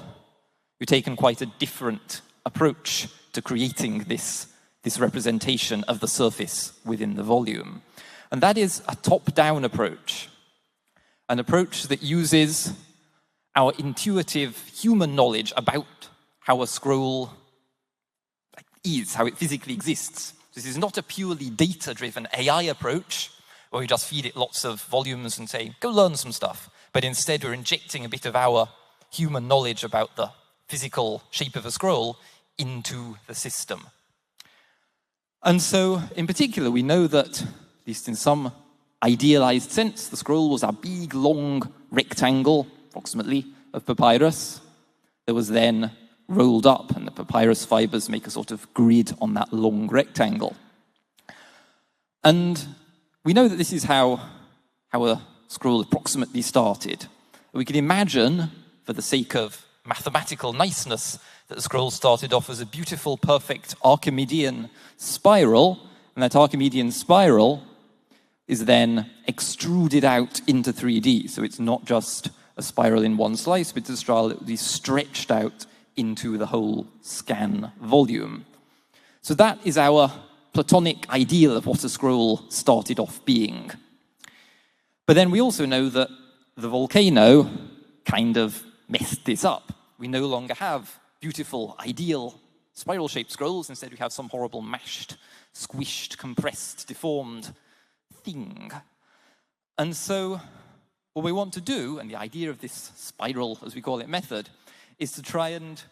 we've taken quite a different approach to creating this representation of the surface within the volume. And that is a top-down approach, an approach that uses our intuitive human knowledge about how a scroll is, how it physically exists. This is not a purely data-driven AI approach where we just feed it lots of volumes and say, go learn some stuff. But instead, we're injecting a bit of our human knowledge about the physical shape of a scroll into the system. And so, in particular, we know that, at least in some idealized sense, the scroll was a big, long rectangle, approximately, of papyrus that was then rolled up, and the papyrus fibers make a sort of grid on that long rectangle. And we know that this is how a scroll approximately started. We can imagine, for the sake of mathematical niceness, that the scroll started off as a beautiful, perfect Archimedean spiral, and that Archimedean spiral is then extruded out into 3D. So it's not just a spiral in one slice, but it's a spiral that will be stretched out into the whole scan volume. So that is our Platonic ideal of what a scroll started off being. But then we also know that the volcano kind of messed this up. We no longer have beautiful, ideal, spiral-shaped scrolls. Instead, we have some horrible mashed, squished, compressed, deformed thing. And so what we want to do, and the idea of this spiral, as we call it, method, is to try and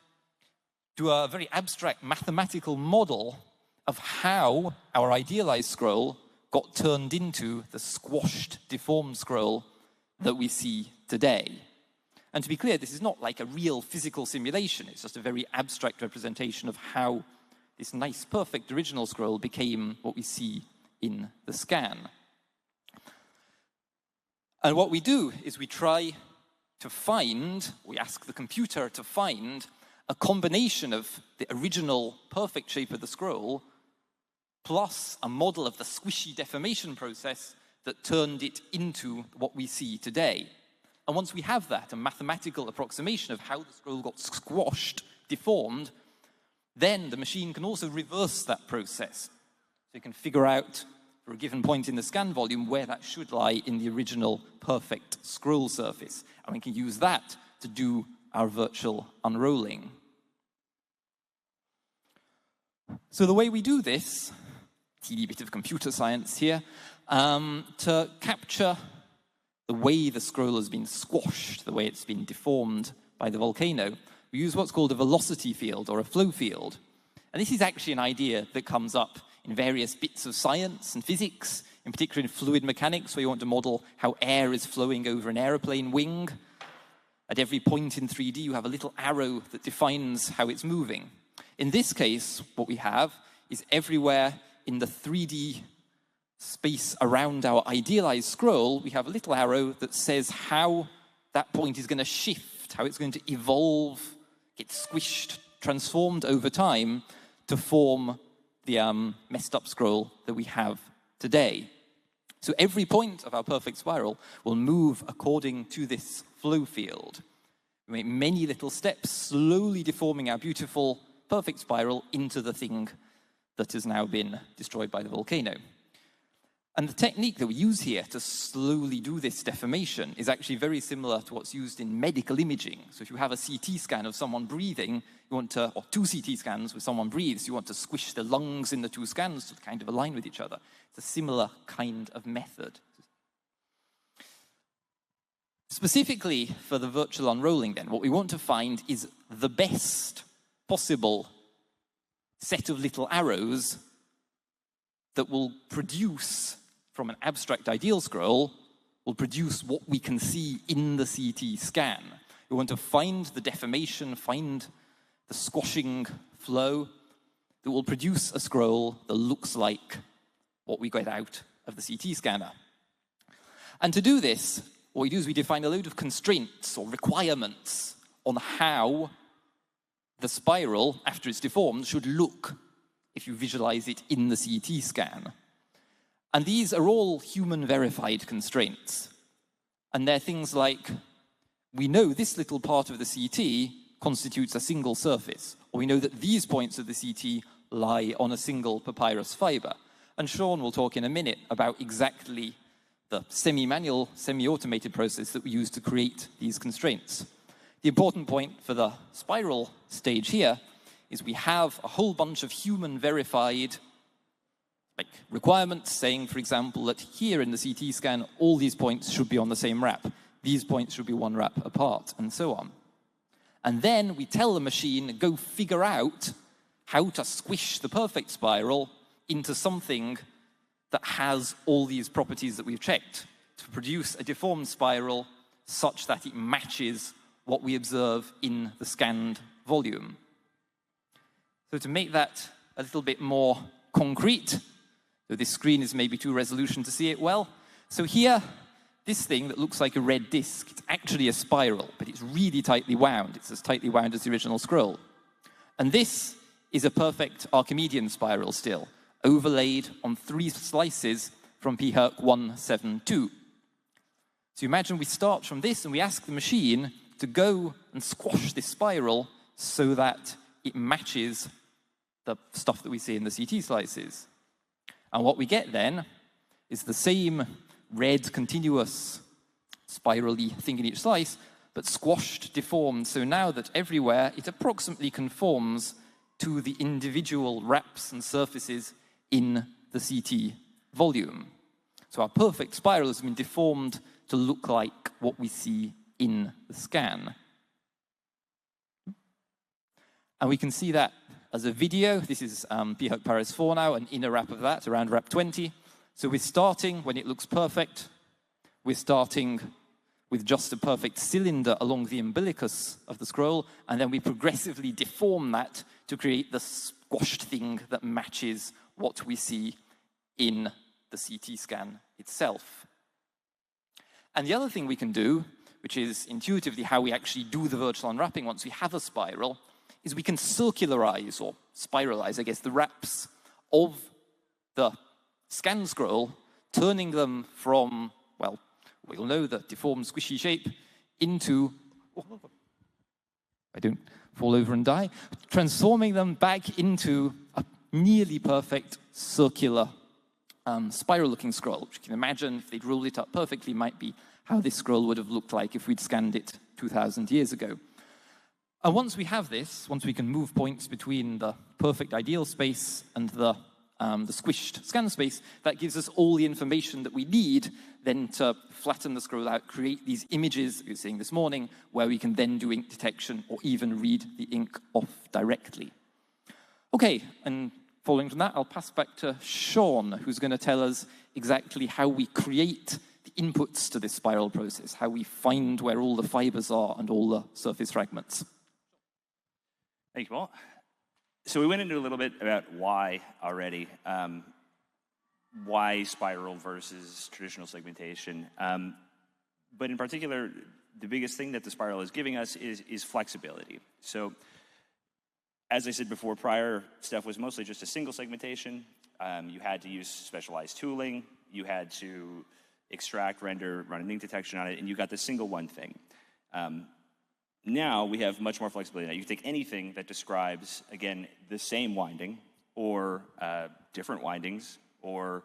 do a very abstract mathematical model of how our idealized scroll got turned into the squashed, deformed scroll that we see today. And to be clear, this is not like a real physical simulation. It's just a very abstract representation of how this nice, perfect original scroll became what we see in the scan. And what we do is we try to find, we ask the computer to find a combination of the original perfect shape of the scroll plus a model of the squishy deformation process that turned it into what we see today. And once we have that, a mathematical approximation of how the scroll got squashed, deformed, then the machine can also reverse that process. So it can figure out, for a given point in the scan volume, where that should lie in the original perfect scroll surface. And we can use that to do our virtual unrolling. So the way we do this, teeny bit of computer science here, to capture the way the scroll has been squashed, the way it's been deformed by the volcano, we use what's called a velocity field or a flow field. And this is actually an idea that comes up in various bits of science and physics, in particular in fluid mechanics, where you want to model how air is flowing over an airplane wing. At every point in 3D, you have a little arrow that defines how it's moving. In this case, what we have is everywhere in the 3D space around our idealized scroll, we have a little arrow that says how that point is going to shift, how it's going to evolve, get squished, transformed over time to form the messed up scroll that we have today. So every point of our perfect spiral will move according to this flow field. We make many little steps, slowly deforming our beautiful perfect spiral into the thing that has now been destroyed by the volcano. And the technique that we use here to slowly do this deformation is actually very similar to what's used in medical imaging. So if you have a CT scan of someone breathing, you want to, or two CT scans where someone breathes, you want to squish the lungs in the two scans to kind of align with each other. It's a similar kind of method. Specifically for the virtual unrolling then, what we want to find is the best possible set of little arrows that will produce, from an abstract ideal scroll, will produce what we can see in the CT scan. We want to find the deformation, find the squashing flow that will produce a scroll that looks like what we get out of the CT scanner. And to do this, what we do is we define a load of constraints or requirements on how the spiral, after it's deformed, should look if you visualize it in the CT scan. And these are all human-verified constraints. And they're things like, we know this little part of the CT constitutes a single surface, or we know that these points of the CT lie on a single papyrus fiber. And Sean will talk in a minute about exactly the semi-manual, semi-automated process that we use to create these constraints. The important point for the spiral stage here is we have a whole bunch of human-verified requirements saying, for example, that here in the CT scan, all these points should be on the same wrap. These points should be one wrap apart, and so on. And then we tell the machine, go figure out how to squish the perfect spiral into something that has all these properties that we've checked to produce a deformed spiral such that it matches what we observe in the scanned volume. So to make that a little bit more concrete, so this screen is maybe too resolution to see it well. So here, this thing that looks like a red disc, it's actually a spiral, but it's really tightly wound. It's as tightly wound as the original scroll. And this is a perfect Archimedean spiral still, overlaid on 3 slices from PHerc 172. So imagine we start from this and we ask the machine to go and squash this spiral so that it matches the stuff that we see in the CT slices. And what we get then is the same red continuous spirally thing in each slice, but squashed, deformed, so now that everywhere it approximately conforms to the individual wraps and surfaces in the CT volume. So our perfect spiral has been deformed to look like what we see in the scan. And we can see that as a video. This is PHerc Paris 4 now, an inner wrap of that, around wrap 20. So we're starting, when it looks perfect, we're starting with just a perfect cylinder along the umbilicus of the scroll, and then we progressively deform that to create the squashed thing that matches what we see in the CT scan itself. And the other thing we can do, which is intuitively how we actually do the virtual unwrapping once we have a spiral, is we can circularize, or spiralize, I guess, the wraps of the scan scroll, turning them from, well, we'll know the deformed, squishy shape into, I don't fall over and die, transforming them back into a nearly perfect circular spiral-looking scroll, which you can imagine, if they'd rolled it up perfectly, might be how this scroll would have looked like if we'd scanned it 2,000 years ago. And once we have this, once we can move points between the perfect ideal space and the squished scan space, that gives us all the information that we need then to flatten the scroll out, create these images that we were seeing this morning, where we can then do ink detection or even read the ink off directly. Okay, and following from that, I'll pass back to Sean, who's going to tell us exactly how we create the inputs to this spiral process, how we find where all the fibers are and all the surface fragments. Thank you, Paul. So we went into a little bit about why already, why spiral versus traditional segmentation. But in particular, the biggest thing that the spiral is giving us is flexibility. So as I said before, prior stuff was mostly just a single segmentation. You had to use specialized tooling. You had to extract, render, run an ink detection on it, and you got the single one thing. now we have much more flexibility. Now you can take anything that describes, again, the same winding, or different windings, or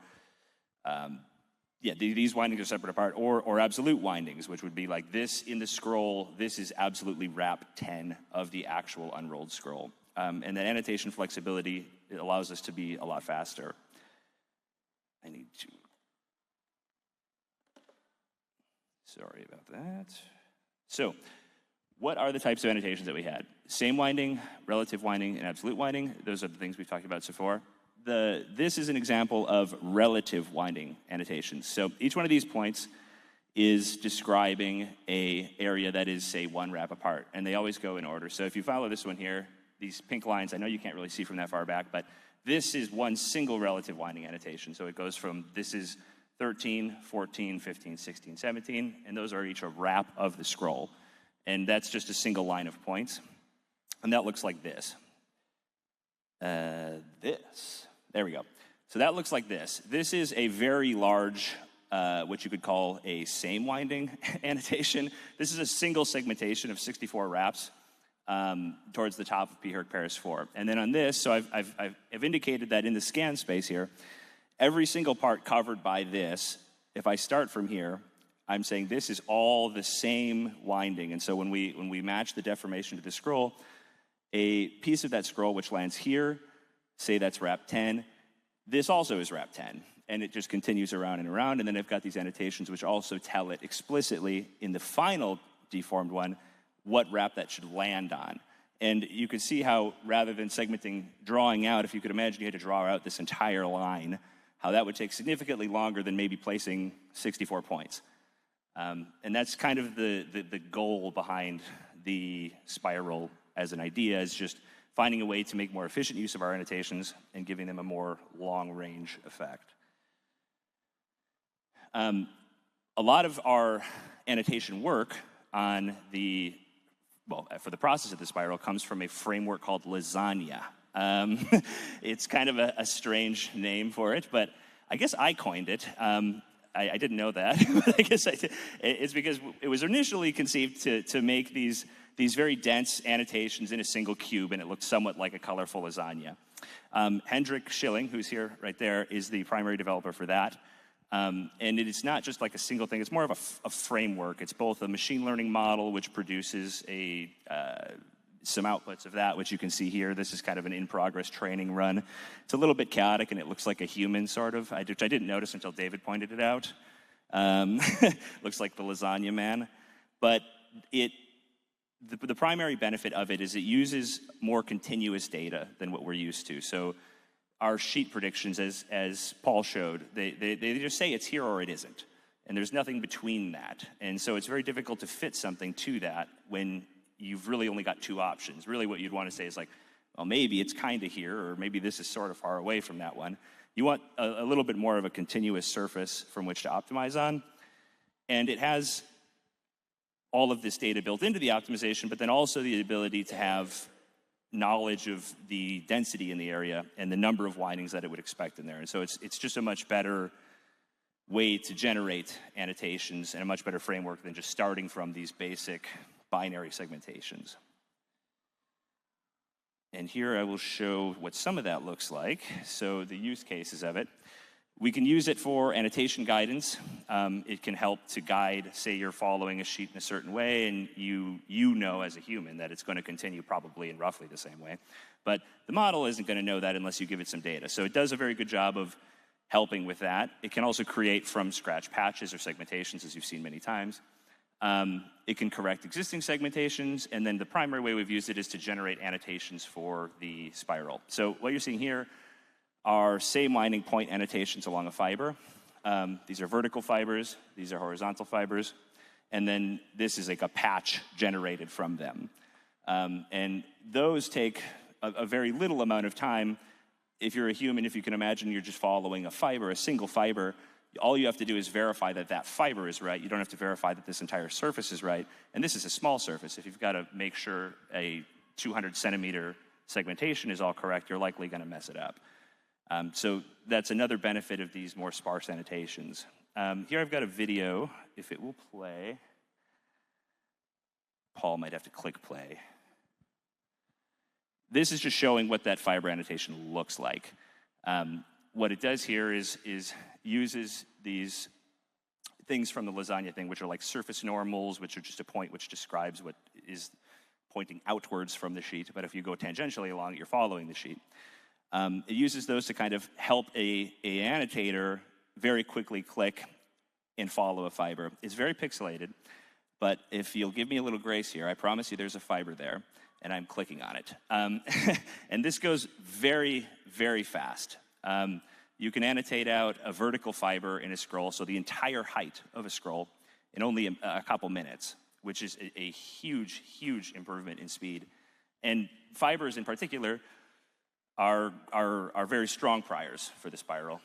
these windings are separate apart, or absolute windings, which would be like this in the scroll, this is absolutely wrap 10 of the actual unrolled scroll. And that annotation flexibility, it allows us to be a lot faster. I need to, sorry about that. So, what are the types of annotations that we had? Same winding, relative winding, and absolute winding. Those are the things we've talked about so far. This is an example of relative winding annotations. So each one of these points is describing an area that is, say, one wrap apart, and they always go in order. So if you follow this one here, these pink lines, I know you can't really see from that far back, but this is one single relative winding annotation. So it goes from, this is 13, 14, 15, 16, 17, and those are each a wrap of the scroll. And that's just a single line of points. And that looks like this. There we go. So that looks like this. This is a very large, what you could call a same winding annotation. This is a single segmentation of 64 wraps towards the top of PHerc Paris 4. And then on this, so I've indicated that in the scan space here, every single part covered by this, if I start from here, I'm saying this is all the same winding. And so when we match the deformation to the scroll, a piece of that scroll which lands here, say that's wrap 10, this also is wrap 10. And it just continues around and around. And then I've got these annotations which also tell it explicitly in the final deformed one what wrap that should land on. And you can see how, rather than segmenting, drawing out, if you could imagine you had to draw out this entire line, how that would take significantly longer than maybe placing 64 points. And that's kind of the goal behind the spiral as an idea, is just finding a way to make more efficient use of our annotations and giving them a more long-range effect. A lot of our annotation work on for the process of the spiral comes from a framework called lasagna. It's kind of a strange name for it, but I guess I coined it. I didn't know that, but I guess I did. It's because it was initially conceived to make these very dense annotations in a single cube, and it looked somewhat like a colorful lasagna. Hendrik Schilling, who's here right there, is the primary developer for that. And it is not just like a single thing, it's more of a framework. It's both a machine learning model, which produces some outputs of that, which you can see here. This is kind of an in-progress training run. It's a little bit chaotic, and it looks like a human, sort of, which I didn't notice until David pointed it out. Looks like the lasagna man. But the primary benefit of it is it uses more continuous data than what we're used to. So our sheet predictions, as Paul showed, they just say it's here or it isn't. And there's nothing between that. And so it's very difficult to fit something to that when you've really only got two options. Really what you'd want to say is like, well, maybe it's kind of here, or maybe this is sort of far away from that one. You want a little bit more of a continuous surface from which to optimize on. And it has all of this data built into the optimization, but then also the ability to have knowledge of the density in the area and the number of windings that it would expect in there. And so it's just a much better way to generate annotations and a much better framework than just starting from these basic binary segmentations. And here I will show what some of that looks like. So the use cases of it. We can use it for annotation guidance. It can help to guide, say you're following a sheet in a certain way, and you know as a human that it's going to continue probably in roughly the same way. But the model isn't going to know that unless you give it some data. So it does a very good job of helping with that. It can also create from scratch patches or segmentations, as you've seen many times. It can correct existing segmentations, and then the primary way we've used it is to generate annotations for the spiral. So what you're seeing here are same winding point annotations along a fiber. These are vertical fibers, these are horizontal fibers, and then this is like a patch generated from them. And those take a very little amount of time. If you're a human, if you can imagine you're just following a fiber, a single fiber, all you have to do is verify that that fiber is right. You don't have to verify that this entire surface is right. And this is a small surface. If you've got to make sure a 200 centimeter segmentation is all correct, you're likely going to mess it up. So that's another benefit of these more sparse annotations. Here I've got a video, if it will play. Paul might have to click play. This is just showing what that fiber annotation looks like. What it does here is uses these things from the lasagna thing, which are like surface normals, which are just a point which describes what is pointing outwards from the sheet. But if you go tangentially along it, you're following the sheet. It uses those to kind of help a annotator very quickly click and follow a fiber. It's very pixelated, but if you'll give me a little grace here, I promise you there's a fiber there, and I'm clicking on it. And this goes very, very fast. You can annotate out a vertical fiber in a scroll, so the entire height of a scroll, in only a couple minutes, which is a huge, huge improvement in speed. And fibers in particular are very strong priors for the spiral.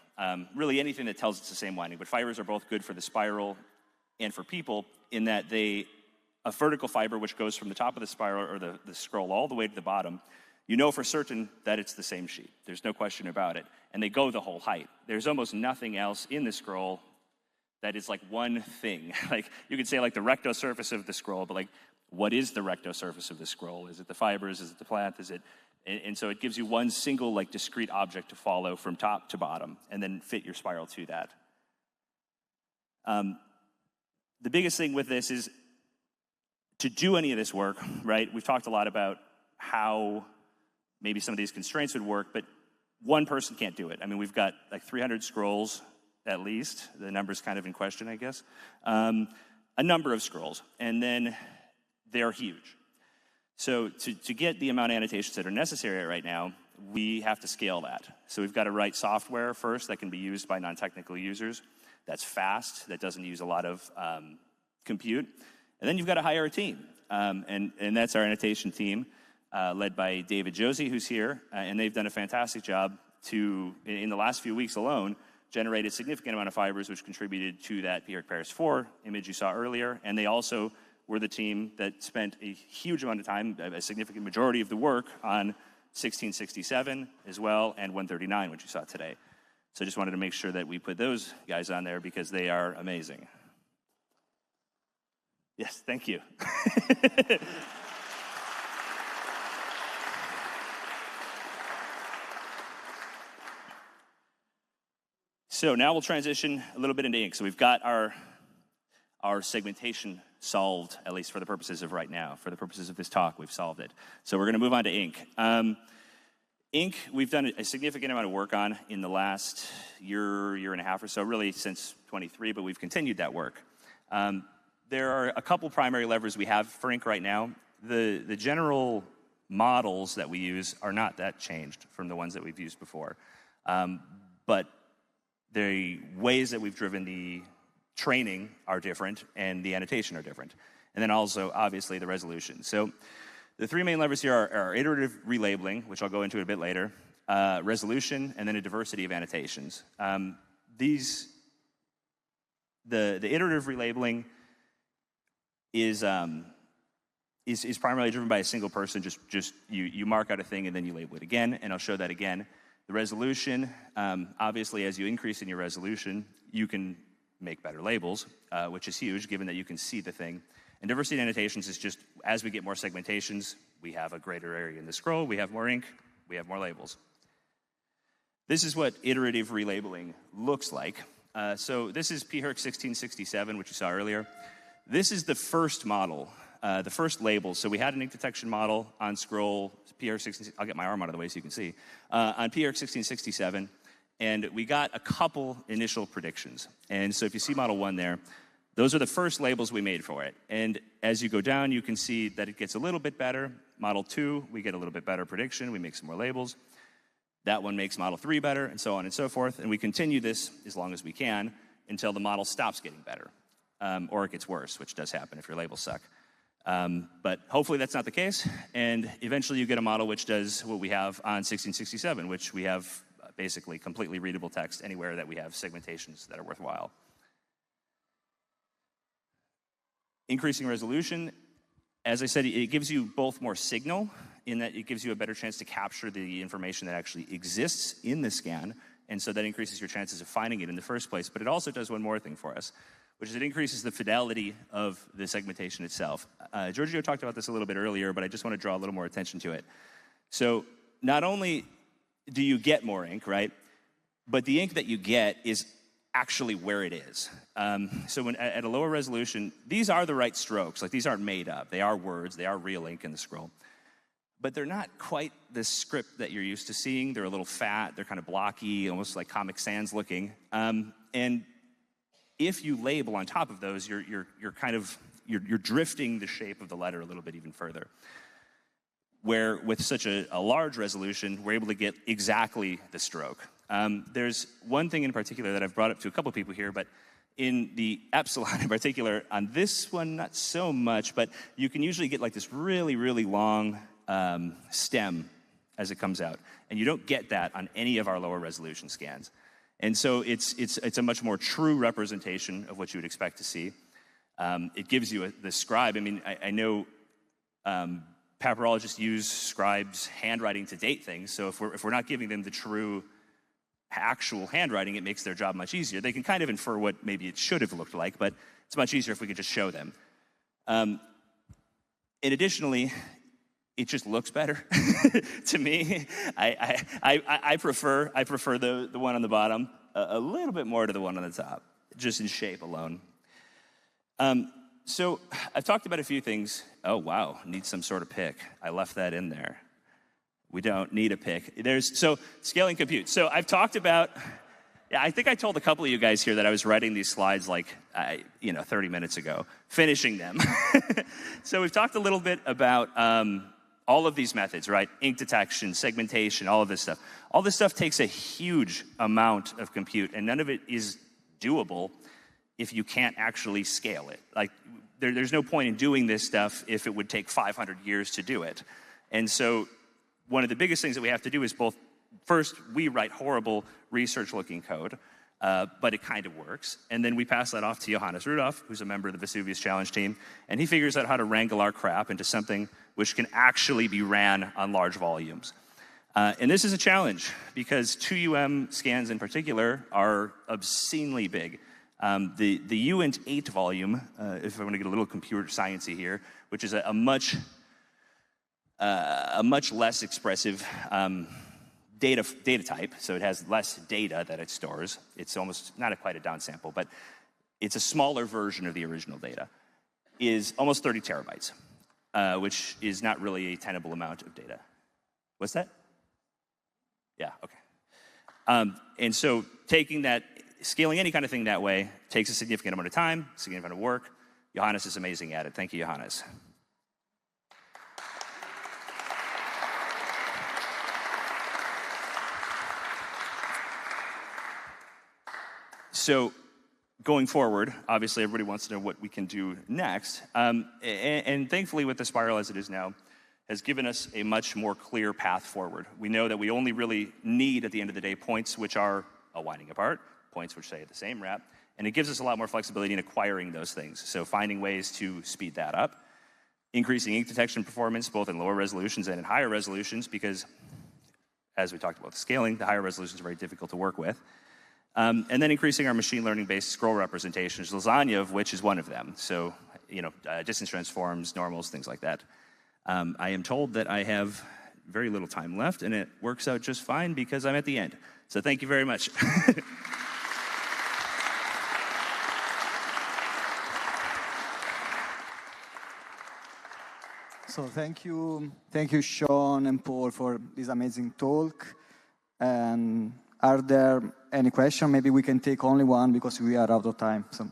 Really anything that tells it's the same winding, but fibers are both good for the spiral and for people in that a vertical fiber which goes from the top of the spiral or the scroll all the way to the bottom, you know for certain that it's the same sheet. There's no question about it. And they go the whole height. There's almost nothing else in the scroll that is like one thing. Like you could say like the recto surface of the scroll, but like what is the recto surface of the scroll? Is it the fibers? Is it the plant? Is it? And so it gives you one single like discrete object to follow from top to bottom and then fit your spiral to that. The biggest thing with this is to do any of this work, right? We've talked a lot about how maybe some of these constraints would work, but one person can't do it. I mean, we've got like 300 scrolls at least. The number's kind of in question, I guess. A number of scrolls, and then they're huge. So to get the amount of annotations that are necessary right now, we have to scale that. So we've got to write software first that can be used by non-technical users. That's fast, that doesn't use a lot of compute. And then you've got to hire a team. And that's our annotation team, led by David Josie, who's here. And they've done a fantastic job to, in the last few weeks alone, generate a significant amount of fibers, which contributed to that PHerc Paris 4 image you saw earlier. And they also were the team that spent a huge amount of time, a significant majority of the work, on 1667 as well, and 139, which you saw today. So I just wanted to make sure that we put those guys on there because they are amazing. Yes, thank you. So now we'll transition a little bit into ink. So we've got our segmentation solved, at least for the purposes of right now. For the purposes of this talk, we've solved it. So we're going to move on to ink. Ink, we've done a significant amount of work on in the last year and a half or so, really since 23, but we've continued that work. There are a couple primary levers we have for ink right now. The general models that we use are not that changed from the ones that we've used before. But the ways that we've driven the training are different and the annotation are different. And then also, obviously, the resolution. So the three main levers here are iterative relabeling, which I'll go into a bit later, resolution, and then a diversity of annotations. The iterative relabeling is primarily driven by a single person. Just you mark out a thing and then you label it again, and I'll show that again. The resolution, obviously, as you increase in your resolution, you can make better labels, which is huge, given that you can see the thing. And diversity annotations is just, as we get more segmentations, we have a greater area in the scroll, we have more ink, we have more labels. This is what iterative relabeling looks like. So this is PHerc 1667, which you saw earlier. This is the first model, the first label. So we had an ink detection model on scroll PHerc 16. I'll get my arm out of the way so you can see. On PHerc 1667, and we got a couple initial predictions. And so if you see model 1 there, those are the first labels we made for it. And as you go down, you can see that it gets a little bit better. Model 2, we get a little bit better prediction. We make some more labels. That one makes model 3 better, and so on and so forth. And we continue this as long as we can until the model stops getting better, or it gets worse, which does happen if your labels suck. But hopefully that's not the case. And eventually you get a model which does what we have on 1667, which we have basically completely readable text anywhere that we have segmentations that are worthwhile. Increasing resolution, as I said, it gives you both more signal in that it gives you a better chance to capture the information that actually exists in the scan, and so that increases your chances of finding it in the first place. But it also does one more thing for us, which is it increases the fidelity of the segmentation itself. Giorgio talked about this a little bit earlier, but I just want to draw a little more attention to it. So not only do you get more ink, right, but the ink that you get is actually where it is. So when, at a lower resolution, these are the right strokes. Like, these aren't made up. They are words. They are real ink in the scroll. But they're not quite the script that you're used to seeing. They're a little fat. They're kind of blocky, almost like Comic Sans looking. And if you label on top of those, you're drifting the shape of the letter a little bit even further. Where with such a large resolution, we're able to get exactly the stroke. There's one thing in particular that I've brought up to a couple people here, but in the epsilon in particular, on this one, not so much, but you can usually get like this really, really long stem as it comes out. And you don't get that on any of our lower resolution scans. And so it's a much more true representation of what you would expect to see. It gives you the scribe. I mean, I know papyrologists use scribes' handwriting to date things. So if we're not giving them the true actual handwriting, it makes their job much easier. They can kind of infer what maybe it should have looked like, but it's much easier if we could just show them. And additionally, it just looks better to me. I prefer the one on the bottom a little bit more to the one on the top, just in shape alone. So I've talked about a few things. Oh, wow, need some sort of pick. I left that in there. We don't need a pick. So scaling compute. So I've talked about, I think I told a couple of you guys here that I was writing these slides like, 30 minutes ago, finishing them. So we've talked a little bit about all of these methods, right? Ink detection, segmentation, all of this stuff. All this stuff takes a huge amount of compute, and none of it is doable if you can't actually scale it. Like, there's no point in doing this stuff if it would take 500 years to do it. And so one of the biggest things that we have to do is both, first, we write horrible research-looking code, but it kind of works. And then we pass that off to Johannes Rudolph, who's a member of the Vesuvius Challenge team, and he figures out how to wrangle our crap into something which can actually be ran on large volumes. And this is a challenge, because 2UM scans in particular are obscenely big. The uint 8 volume, if I want to get a little computer sciencey here, which is a much less expressive data type, so it has less data that it stores. It's almost not quite a downsample, but it's a smaller version of the original data, is almost 30 terabytes, which is not really a tenable amount of data. What's that? Yeah, okay. And so taking that, scaling any kind of thing that way takes a significant amount of time, significant amount of work. Johannes is amazing at it. Thank you, Johannes. So going forward, obviously everybody wants to know what we can do next. And thankfully with the spiral as it is now, has given us a much more clear path forward. We know that we only really need, at the end of the day, points which are a winding apart, points which stay the same wrap, and it gives us a lot more flexibility in acquiring those things. So finding ways to speed that up, increasing ink detection performance, both in lower resolutions and in higher resolutions, because as we talked about the scaling, the higher resolutions are very difficult to work with. And then increasing our machine learning-based scroll representations, lasagna of which is one of them. So, distance transforms, normals, things like that. I am told that I have very little time left, and it works out just fine because I'm at the end. So thank you very much. So thank you, Sean and Paul, for this amazing talk. And are there any questions? Maybe we can take only one because we are out of time. So.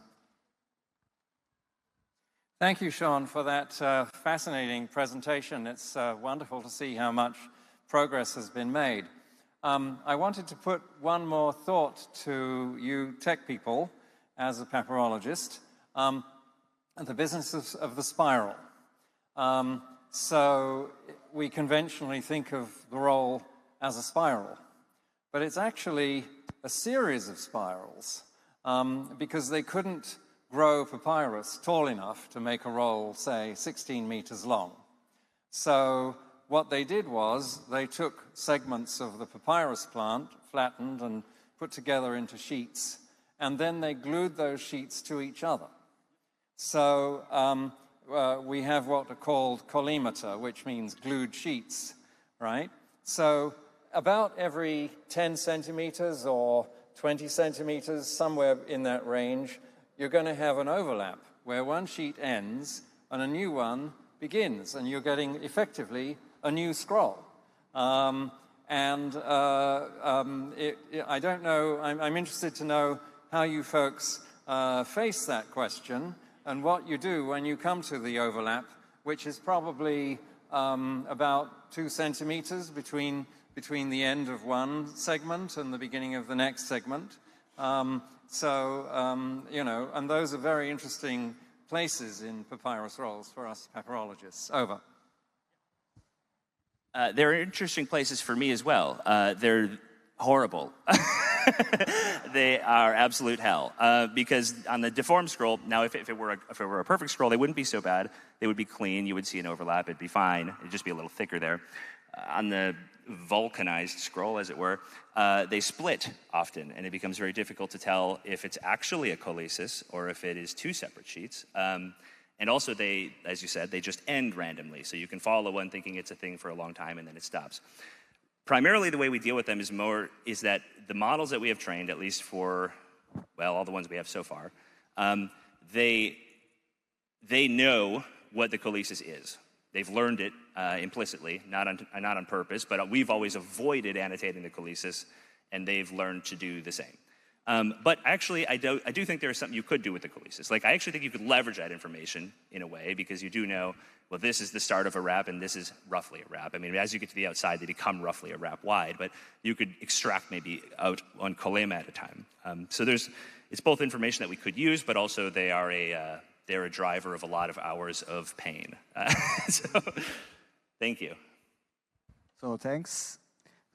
Thank you, Sean, for that fascinating presentation. It's wonderful to see how much progress has been made. I wanted to put one more thought to you tech people as a papyrologist, the business of the spiral. So we conventionally think of the roll as a spiral, but it's actually a series of spirals because they couldn't grow papyrus tall enough to make a roll, say, 16 meters long. So what they did was they took segments of the papyrus plant, flattened and put together into sheets, and then they glued those sheets to each other. So we have what are called collimator, which means glued sheets, right? So about every 10 centimeters or 20 centimeters, somewhere in that range, you're going to have an overlap where one sheet ends and a new one begins, and you're getting effectively a new scroll. I don't know, I'm interested to know how you folks face that question and what you do when you come to the overlap, which is probably about 2 centimeters between the end of one segment and the beginning of the next segment. You know, and those are very interesting places in papyrus rolls for us papyrologists. Over. There are interesting places for me as well. They're horrible. They are absolute hell. Because on the deformed scroll, now if it were a perfect scroll, they wouldn't be so bad. They would be clean. You would see an overlap. It'd be fine. It'd just be a little thicker there. On the vulcanized scroll, as it were, they split often, and it becomes very difficult to tell if it's actually a colesis or if it is two separate sheets. And also they, as you said, they just end randomly. So you can follow one thinking it's a thing for a long time and then it stops. Primarily the way we deal with them is that the models that we have trained, at least for, well, all the ones we have so far, they know what the colesis is. They've learned it implicitly, not on purpose, but we've always avoided annotating the colesis, and they've learned to do the same. But actually, I do think there's something you could do with the colesis. Like, I actually think you could leverage that information in a way, because you do know, well, this is the start of a wrap, and this is roughly a wrap. I mean, as you get to the outside, they become roughly a wrap wide, but you could extract maybe out one colema at a time. So it's both information that we could use, but also they're a driver of a lot of hours of pain. So, thank you. So, thanks.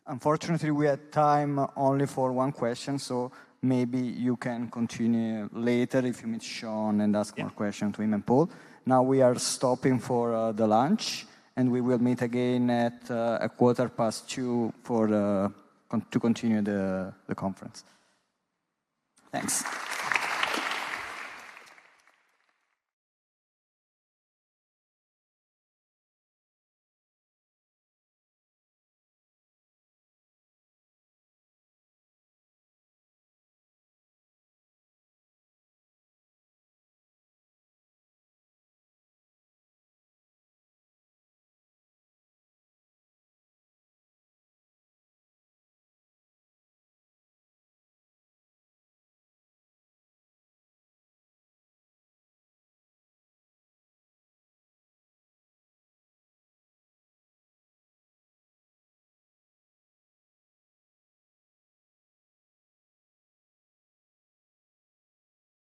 Unfortunately, we had time only for one question, so maybe you can continue later if you meet Sean and ask more questions to him and Paul. Now we are stopping for the lunch, and we will meet again at 2:15 to continue the conference. Thanks.